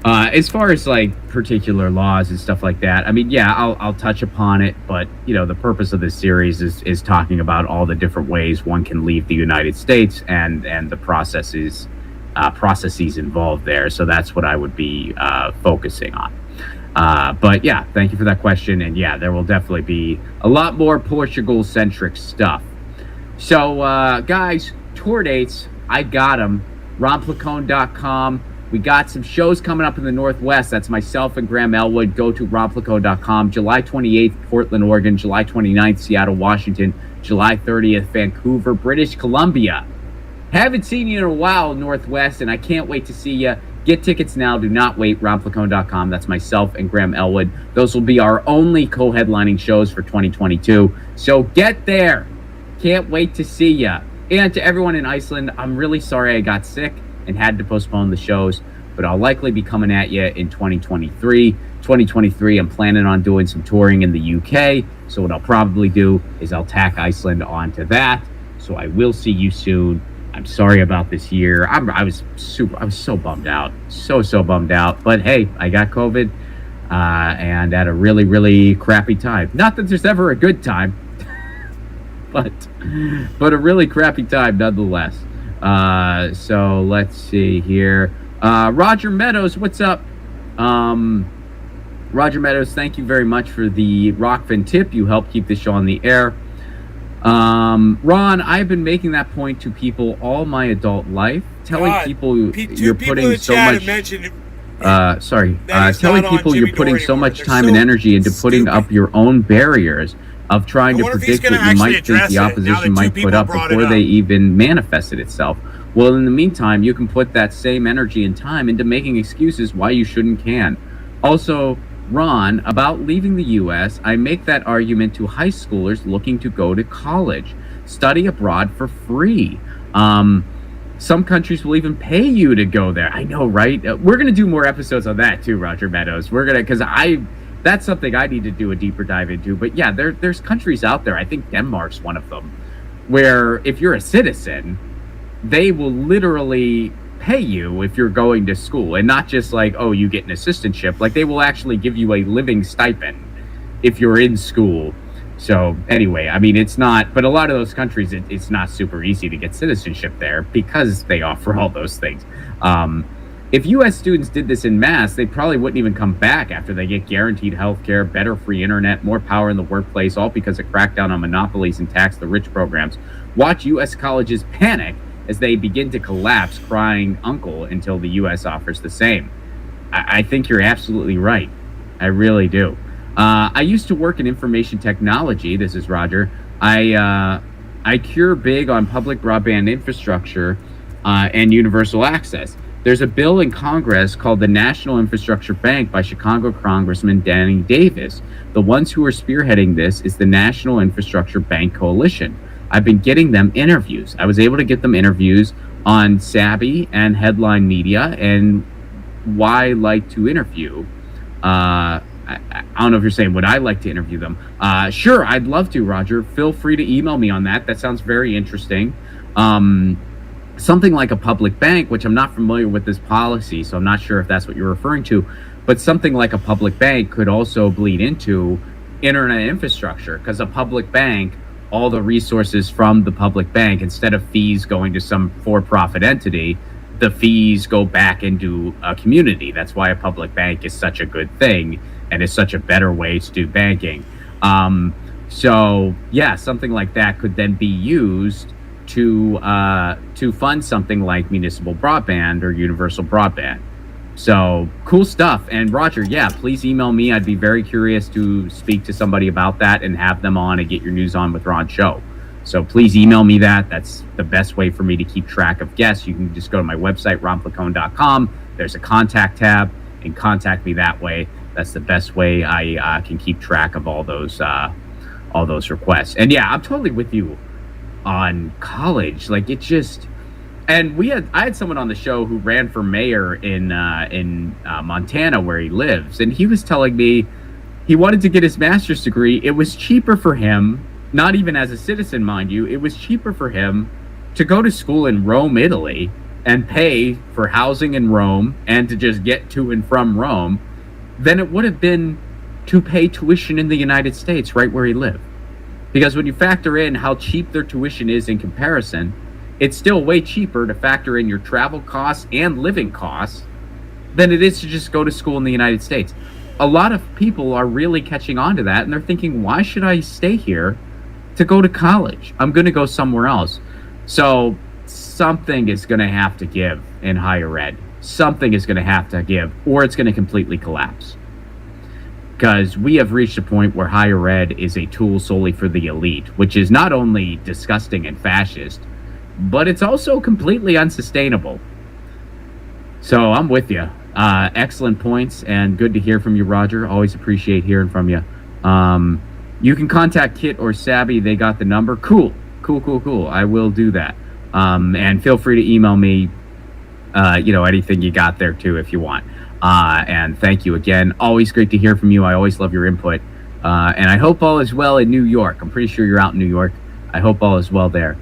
As far as like particular laws and stuff like that, I mean, yeah, I'll touch upon it, but the purpose of this series is talking about all the different ways one can leave the United States and the processes involved there. So that's what I would be focusing on. But yeah, thank you for that question. And yeah, there will definitely be a lot more Portugal-centric stuff. So guys, tour dates, I got them. ronplacone.com. We got some shows coming up in the Northwest. That's myself and Graham Elwood. Go to ronplacone.com. July 28th, Portland, Oregon. July 29th, Seattle, Washington. July 30th, Vancouver, British Columbia. Haven't seen you in a while, Northwest, and I can't wait to see you. Get tickets now. Do not wait. ronplacone.com. That's myself and Graham Elwood. Those will be our only co-headlining shows for 2022. So get there. Can't wait to see you. And to everyone in Iceland, I'm really sorry I got sick and had to postpone the shows, but I'll likely be coming at you in 2023. 2023, I'm planning on doing some touring in the UK, so what I'll probably do is I'll tack Iceland onto that. So I will see you soon. I'm sorry about this year. I was so bummed out, so bummed out. But hey, I got COVID, and at a really, really crappy time. Not that there's ever a good time, but a really crappy time nonetheless. So let's see here. Roger Meadows, what's up? Roger Meadows, thank you very much for the Rockfin tip. You helped keep the show on the air. Ron, I've been making that point to people all my adult life, telling people you're putting so much. Telling people you're putting so much time and energy into putting up your own barriers of trying to predict what you might think the opposition might put up before they even manifested itself. Well, in the meantime, you can put that same energy and time into making excuses why you shouldn't can. Also, Ron, about leaving the U.S., I make that argument to high schoolers looking to go to college. Study abroad for free. Some countries will even pay you to go there. I know, right? We're going to do more episodes on that too, Roger Meadows. We're going to, that's something I need to do a deeper dive into. But yeah, there's countries out there, I think Denmark's one of them, where if you're a citizen, they will literally pay you if you're going to school, and not just like, oh, you get an assistantship. Like, they will actually give you a living stipend if you're in school. So anyway, I mean, it's not, but a lot of those countries, it's not super easy to get citizenship there because they offer all those things. If U.S. students did this en masse, they probably wouldn't even come back after they get guaranteed health care, better free internet, more power in the workplace, all because of crackdown on monopolies and tax the rich programs. Watch U.S. colleges panic as they begin to collapse, crying uncle, until the U.S. offers the same. I think you're absolutely right. I really do. I used to work in information technology. This is Roger. I cure big on public broadband infrastructure and universal access. There's a bill in Congress called the National Infrastructure Bank by Chicago Congressman Danny Davis. The ones who are spearheading this is the National Infrastructure Bank Coalition. I've been getting them interviews. I was able to get them interviews on Sabby and Headline Media and Why Like to Interview. I don't know if you're saying, would I like to interview them? Sure, I'd love to, Roger. Feel free to email me on that. That sounds very interesting. Something like a public bank, which I'm not familiar with this policy, so I'm not sure if that's what you're referring to, but something like a public bank could also bleed into internet infrastructure, because a public bank, all the resources from the public bank, instead of fees going to some for-profit entity, the fees go back into a community. That's why a public bank is such a good thing and is such a better way to do banking. So yeah, something like that could then be used to fund something like municipal broadband or universal broadband. So cool stuff. And Roger, yeah, please email me. I'd be very curious to speak to somebody about that and have them on and get your news on with Ron show. So please email me that. That's the best way for me to keep track of guests. You can just go to my website, ronplacone.com. There's a contact tab and contact me that way. That's the best way I can keep track of all those requests. And yeah, I'm totally with you on college. Like, it just, and I had someone on the show who ran for mayor in Montana, where he lives, and he was telling me he wanted to get his master's degree. It was cheaper for him, not even as a citizen, mind you, it was cheaper for him to go to school in Rome, Italy, and pay for housing in Rome and to just get to and from Rome than it would have been to pay tuition in the United States right where he lived. Because when you factor in how cheap their tuition is in comparison, it's still way cheaper to factor in your travel costs and living costs than it is to just go to school in the United States. A lot of people are really catching on to that, and they're thinking, why should I stay here to go to college? I'm going to go somewhere else. So something is going to have to give in higher ed. Something is going to have to give, or it's going to completely collapse. Because we have reached a point where higher ed is a tool solely for the elite, which is not only disgusting and fascist, but it's also completely unsustainable. So I'm with you. Excellent points, and good to hear from you, Roger. Always appreciate hearing from you. You can contact Kit or Sabby. They got the number. Cool. I will do that. And feel free to email me, anything you got there too, if you want. And thank you again. Always great to hear from you. I always love your input. And I hope all is well in New York. I'm pretty sure you're out in New York. I hope all is well there.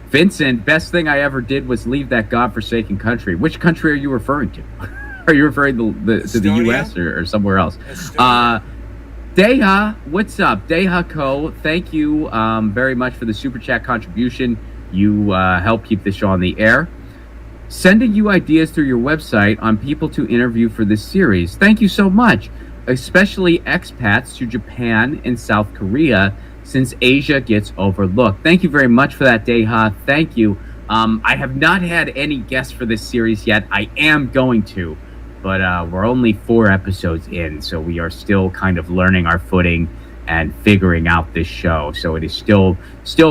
Vincent, best thing I ever did was leave that godforsaken country. Which country are you referring to? Are you referring to the U.S. or somewhere else? Deha, what's up? Deha Co, thank you very much for the Super Chat contribution. You help keep the show on the air. Sending you ideas through your website on people to interview for this series. Thank you so much. Especially expats to Japan and South Korea, since Asia gets overlooked. Thank you very much for that, Deha. Thank you. I have not had any guests for this series yet. I am going to, but we're only 4 episodes in, so we are still kind of learning our footing and figuring out this show. So it is still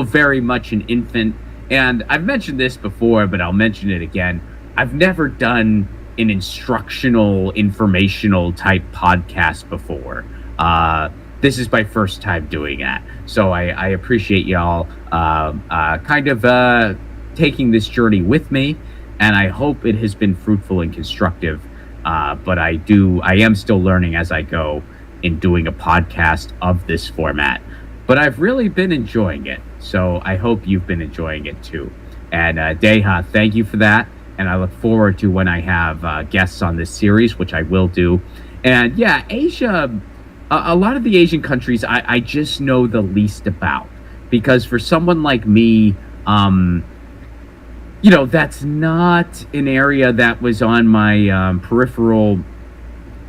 very much an infant. And I've mentioned this before, but I'll mention it again. I've never done an instructional, informational type podcast before. This is my first time doing that. So I appreciate y'all taking this journey with me, and I hope it has been fruitful and constructive. But I am still learning as I go in doing a podcast of this format. But I've really been enjoying it. So I hope you've been enjoying it too. And Deha, thank you for that. And I look forward to when I have guests on this series, which I will do. And yeah, Asia, a lot of the Asian countries I just know the least about. Because for someone like me, that's not an area that was on my peripheral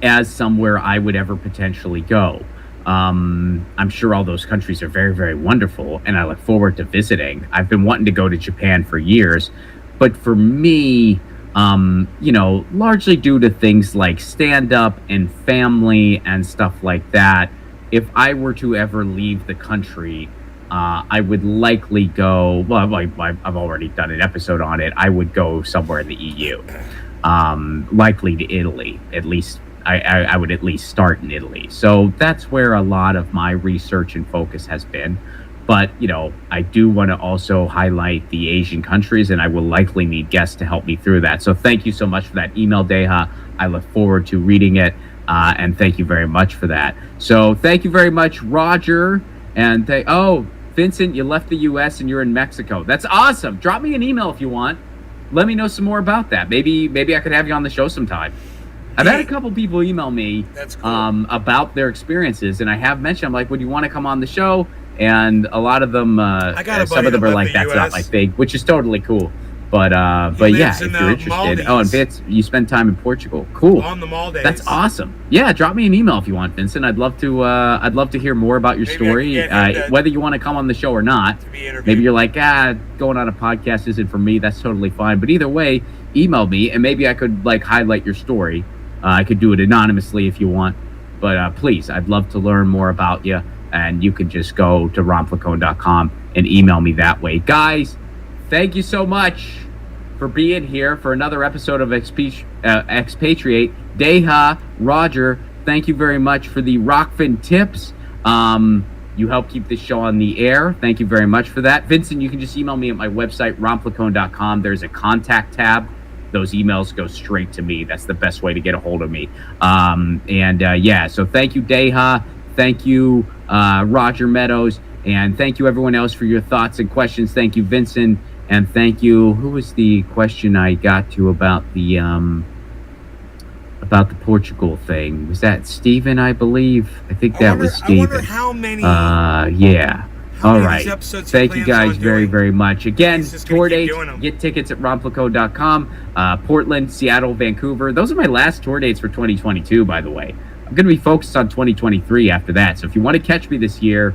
as somewhere I would ever potentially go. I'm sure all those countries are very, very wonderful, and I look forward to visiting. I've been wanting to go to Japan for years, but for me, largely due to things like stand-up and family and stuff like that, if I were to ever leave the country, I would likely go, well, I've already done an episode on it, I would go somewhere in the EU, likely to Italy, at least. I would at least start in Italy. So that's where a lot of my research and focus has been. But, I do want to also highlight the Asian countries, and I will likely need guests to help me through that. So thank you so much for that email, Deha. I look forward to reading it. And thank you very much for that. So thank you very much, Roger. And Vincent, you left the U.S. and you're in Mexico. That's awesome. Drop me an email if you want. Let me know some more about that. Maybe I could have you on the show sometime. I've had a couple people email me about their experiences, and I have mentioned, I'm like, would you want to come on the show? And a lot of them, some of them are like, that's not my thing, which is totally cool. But yeah, if you're interested. Maldives. Oh, and Vince, you spend time in Portugal. Cool. On the Maldives. That's awesome. Yeah, drop me an email if you want, Vincent. I'd love to hear more about your story, whether you want to come on the show or not. Maybe you're like, going on a podcast isn't for me. That's totally fine. But either way, email me, and maybe I could like highlight your story. I could do it anonymously if you want. But please, I'd love to learn more about you. And you can just go to romflacone.com and email me that way. Guys, thank you so much for being here for another episode of Expatriate. Deha, Roger, thank you very much for the Rockfin tips. You help keep this show on the air. Thank you very much for that. Vincent, you can just email me at my website, romflacone.com. There's a contact tab. Those emails go straight to me. That's the best way to get a hold of me. So thank you, Deha. Thank you, Roger Meadows. And thank you, everyone else, for your thoughts and questions. Thank you, Vincent. And thank you. Who was the question I got to about the Portugal thing? Was that Steven, I believe? I think that was Steven. I wonder how many... yeah. All right. Thank you guys very, very much. Again, tour dates, get tickets at romflacone.com. Portland, Seattle, Vancouver. Those are my last tour dates for 2022, by the way. I'm going to be focused on 2023 after that. So if you want to catch me this year,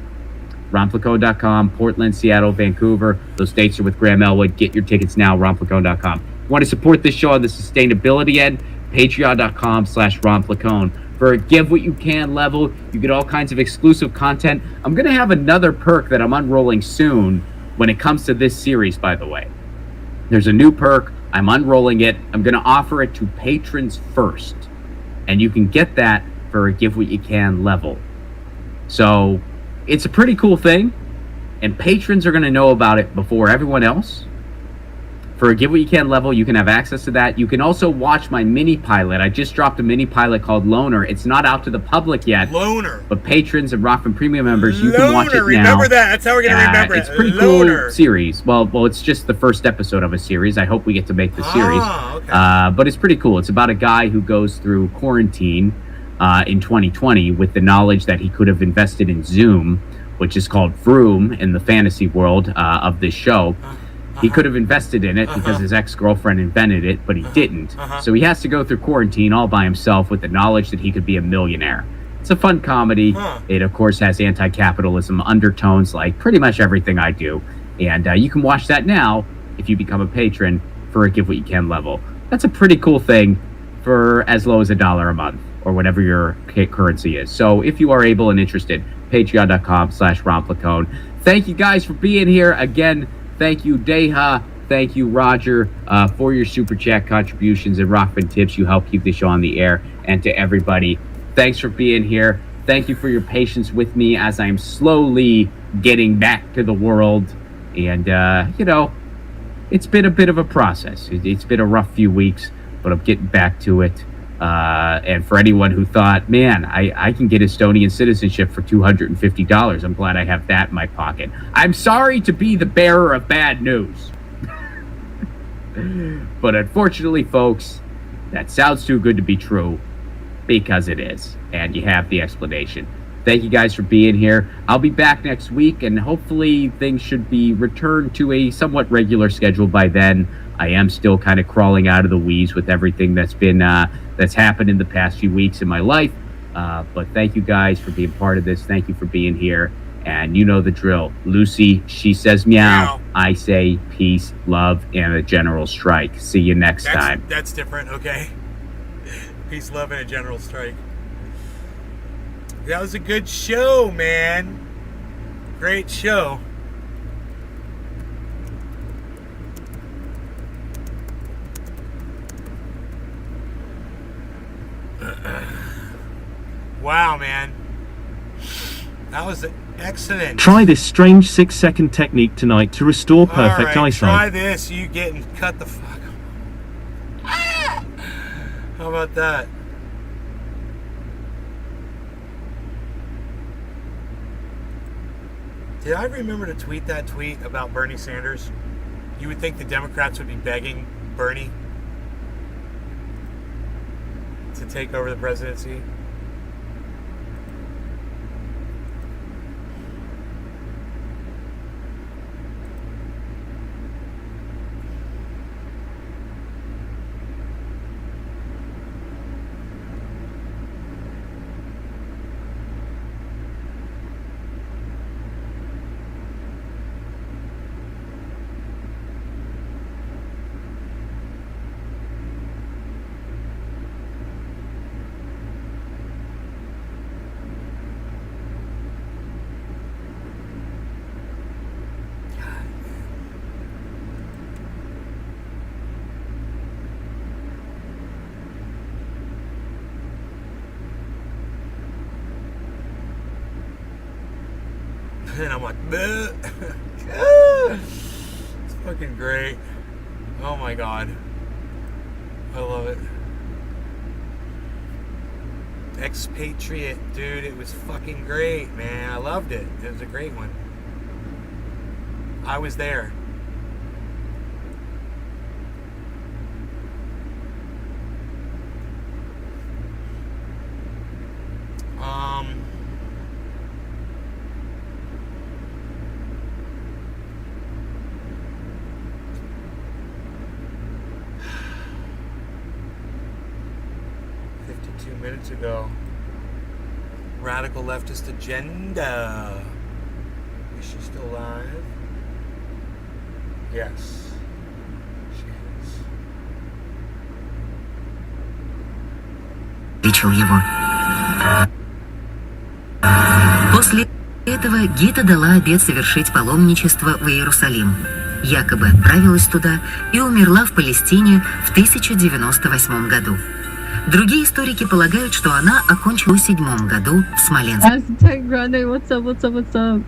romflacone.com, Portland, Seattle, Vancouver. Those dates are with Graham Elwood. Get your tickets now, romflacone.com. If you want to support this show on the sustainability end, patreon.com/romflacone. For a give what you can level, you get all kinds of exclusive content. I'm going to have another perk that I'm unrolling soon when it comes to this series, by the way. There's a new perk. I'm unrolling it. I'm going to offer it to patrons first. And you can get that for a give what you can level. So it's a pretty cool thing. And patrons are going to know about it before everyone else. For a Give What You Can level, you can have access to that. You can also watch my mini pilot. I just dropped a mini pilot called Loner. It's not out to the public yet. Loner. But patrons and Rockfin Premium members, you can watch it now. Remember that. That's how we're going to remember it. It's a pretty cool series. Well, it's just the first episode of a series. I hope we get to make the series. Okay. But it's pretty cool. It's about a guy who goes through quarantine in 2020 with the knowledge that he could have invested in Zoom, which is called Vroom in the fantasy world of this show. He could have invested in it because his ex-girlfriend invented it, but he didn't. So he has to go through quarantine all by himself with the knowledge that he could be a millionaire. It's a fun comedy. It, of course, has anti-capitalism undertones like pretty much everything I do. And you can watch that now if you become a patron for a Give What You Can level. That's a pretty cool thing for as low as $1 a month or whatever your currency is. So if you are able and interested, patreon.com/romflacone. Thank you guys for being here. Again, thank you, Deha. Thank you, Roger, for your Super Chat contributions and Rockfin tips. You help keep the show on the air. And to everybody, thanks for being here. Thank you for your patience with me as I'm slowly getting back to the world. And, it's been a bit of a process. It's been a rough few weeks, but I'm getting back to it. And for anyone who thought, man, I can get Estonian citizenship for $250, I'm glad I have that in my pocket. I'm sorry to be the bearer of bad news. But unfortunately, folks, that sounds too good to be true because it is. And you have the explanation. Thank you guys for being here. I'll be back next week, and hopefully things should be returned to a somewhat regular schedule by then. I am still kind of crawling out of the weeds with everything that's been that's happened in the past few weeks in my life. But thank you guys for being part of this. Thank you for being here. And you know the drill. Lucy, she says meow. I say peace, love, and a general strike. See you next time. That's different, okay? Peace, love, and a general strike. That was a good show, man. Great show. Wow, man. That was excellent. Try this strange 6-second technique tonight to restore perfect eyesight. Try this. You getting cut the fuck. How about that? Did I remember to tweet that tweet about Bernie Sanders? You would think the Democrats would be begging Bernie to take over the presidency. And I'm like, it's fucking great. Oh my god. I love it. Expatriate, dude, it was fucking great, man. I loved it. It was a great one. I was there. Minutes ago. Radical leftist agenda. Is she still alive? Yes. She is. Видел его. После этого Гита дала обет совершить паломничество в Иерусалим. Якобы отправилась туда и умерла в Палестине в 1098 году. Другие историки полагают, что она окончила в 7 году в Смоленске. Aztec Grande, what's up, what's up, what's up?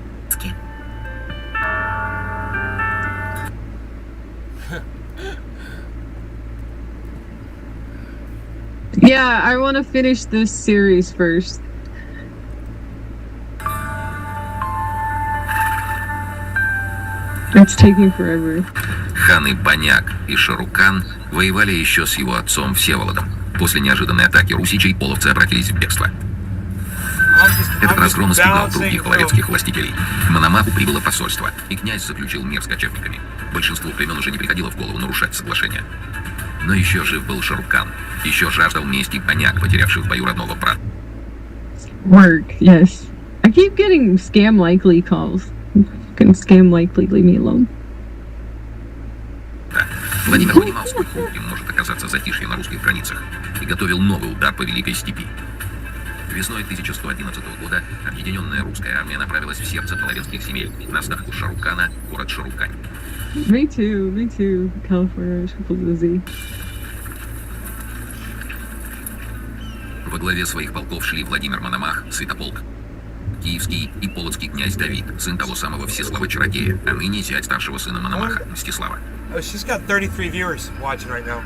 Yeah, I want to finish this series first. It's taking forever. Ханы Баняк и Шарукан воевали еще с его отцом Всеволодом. После неожиданной атаки русичей половцы обратились в бегство. Этот разгром испугал других половецких властителей. В Мономаху прибыло посольство, и князь заключил мир с кочевниками. Большинству племен уже не приходило в голову нарушать соглашение. Но еще жив был Шарукан. Еще жаждал мести Баняк, потерявший в бою родного брата. Work, yes. I keep getting scam likely calls. Fucking scam likely, leave me alone. Владимир понимал, сколько им может оказаться затишье на русских границах, и готовил новый удар по Великой Степи. Весной 1111 года объединенная русская армия направилась в сердце половецких земель, на ставку Шарукана, город Шарукань. Me too, California, Z. Во главе своих полков шли Владимир Мономах, Святополк, Киевский и Полоцкий князь Давид, сын того самого Всеслава-чародея, а ныне зять старшего сына Мономаха, Мстислава. Oh, she's got 33 viewers watching right now.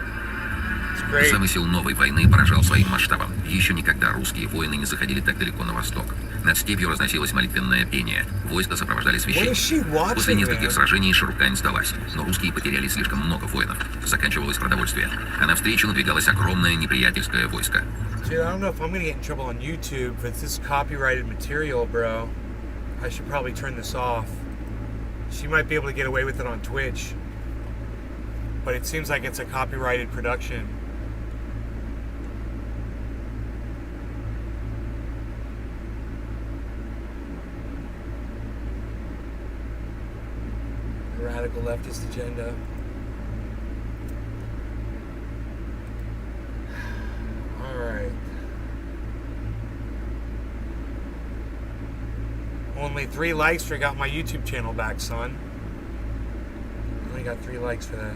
It's great. Замысел новой войны поражал своим масштабом. Еще никогда русские воины не заходили так далеко на восток. Над степью разносилось молитвенное пение. Войска сопровождали священники. После нескольких сражений Шарукань сдалась, но русские потеряли слишком много воинов. Заканчивалось продовольствие, а навстречу надвигалось огромное неприятельское войско. Dude, I don't know if I'm gonna get in trouble on YouTube, but this is copyrighted material, bro. I should probably turn this off. She might be able to get away with it on Twitch. But it seems like it's a copyrighted production. The radical leftist agenda. Alright. Only 3 likes for got my YouTube channel back, son. Only got 3 likes for that.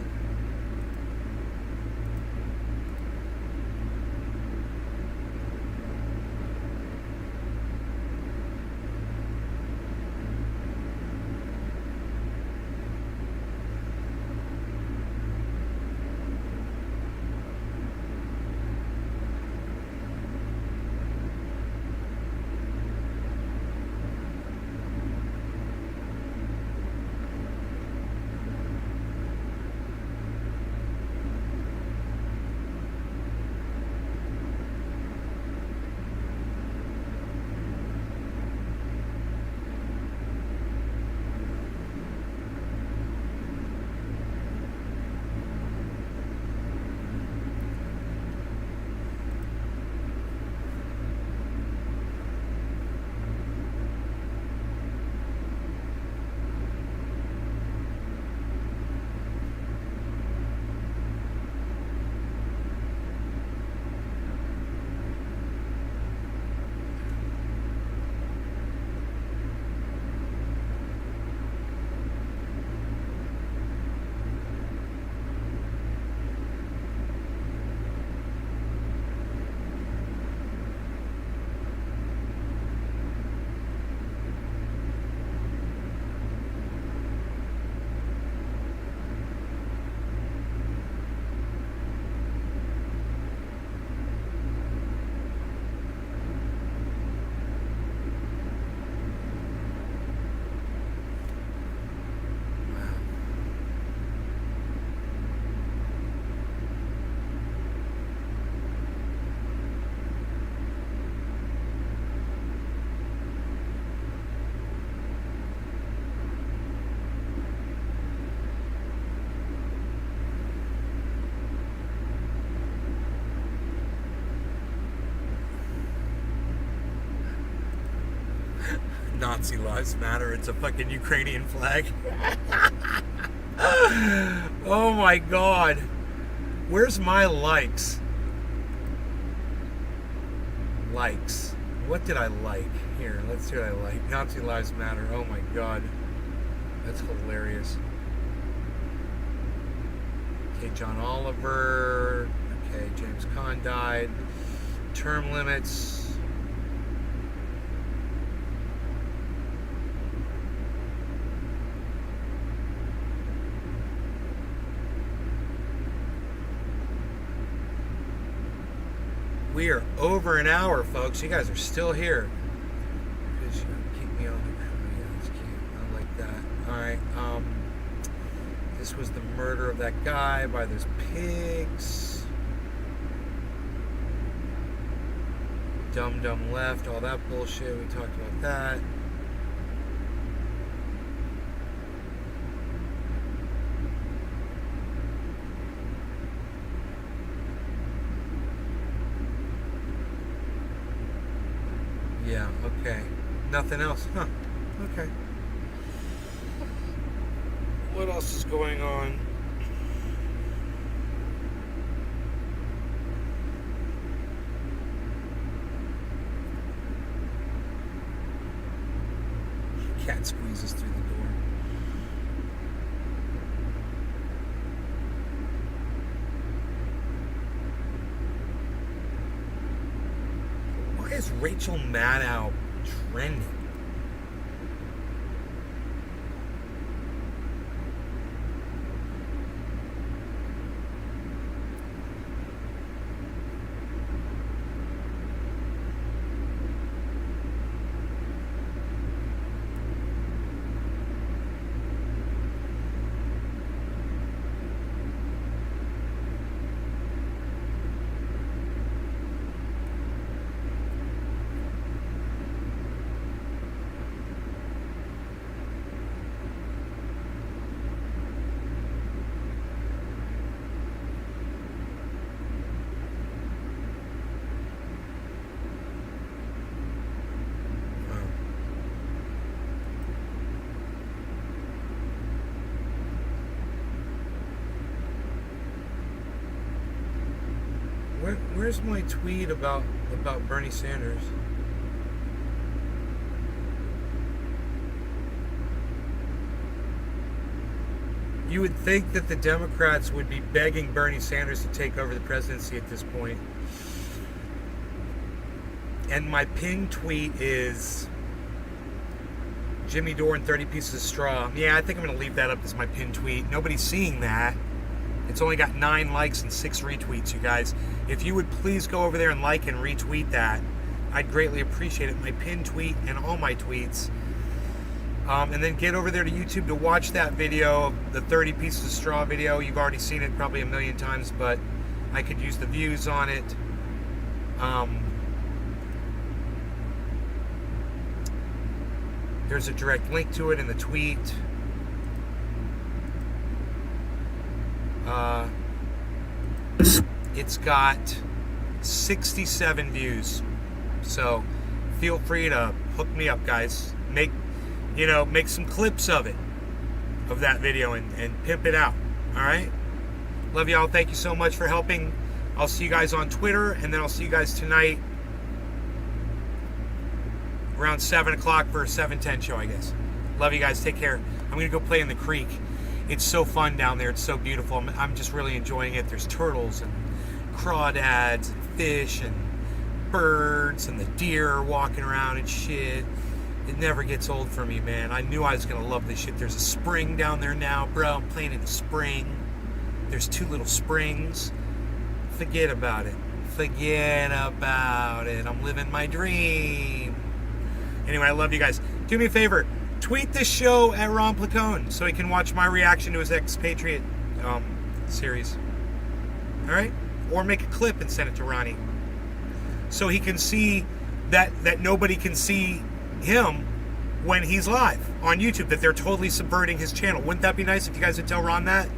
Nazi lives matter. It's a fucking Ukrainian flag. Oh my god. Where's my likes? Likes. What did I like? Here, let's see what I like. Nazi lives matter. Oh my god. That's hilarious. Okay, John Oliver. Okay, James Caan died. Term limits. We are over an hour, folks. You guys are still here. Keep me on the crew. Yeah, that's cute. I like that. Alright, this was the murder of that guy by those pigs. Dumb left, all that bullshit. We talked about that. Yeah, okay. Nothing else? Huh. Okay. What else is going on? Cat squeezes through the door. Why is Rachel Maddow trending? Where's my tweet about Bernie Sanders? You would think that the Democrats would be begging Bernie Sanders to take over the presidency at this point. And my pinned tweet is Jimmy Dore and 30 Pieces of Straw. Yeah, I think I'm going to leave that up as my pinned tweet. Nobody's seeing that. It's only got 9 likes and 6 retweets, you guys. If you would please go over there and like and retweet that, I'd greatly appreciate it. My pinned tweet and all my tweets. And then get over there to YouTube to watch that video, the 30 Pieces of Straw video. You've already seen it probably a million times, but I could use the views on it. There's a direct link to it in the tweet. It's got 67 views, so feel free to hook me up, guys. Make some clips of that video and pimp it out. All right, love y'all. Thank you so much for helping. I'll see you guys on Twitter, and then I'll see you guys tonight around 7 o'clock for a 7:10 show, I guess. Love you guys. Take care. I'm gonna go play in the creek. It's so fun down there. It's so beautiful. I'm just really enjoying it. There's turtles and crawdads and fish and birds, and the deer are walking around and shit. It never gets old for me, man. I knew I was gonna love this shit. There's a spring down there now, bro. I'm playing in the spring. There's 2 little springs. Forget about it. Forget about it. I'm living my dream. Anyway, I love you guys. Do me a favor. Tweet this show at Ron Placone so he can watch my reaction to his Expatriate series. All right? Or make a clip and send it to Ronnie so he can see that nobody can see him when he's live on YouTube, that they're totally subverting his channel. Wouldn't that be nice if you guys would tell Ron that?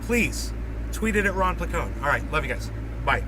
Please, tweet it at Ron Placone. All right, love you guys. Bye.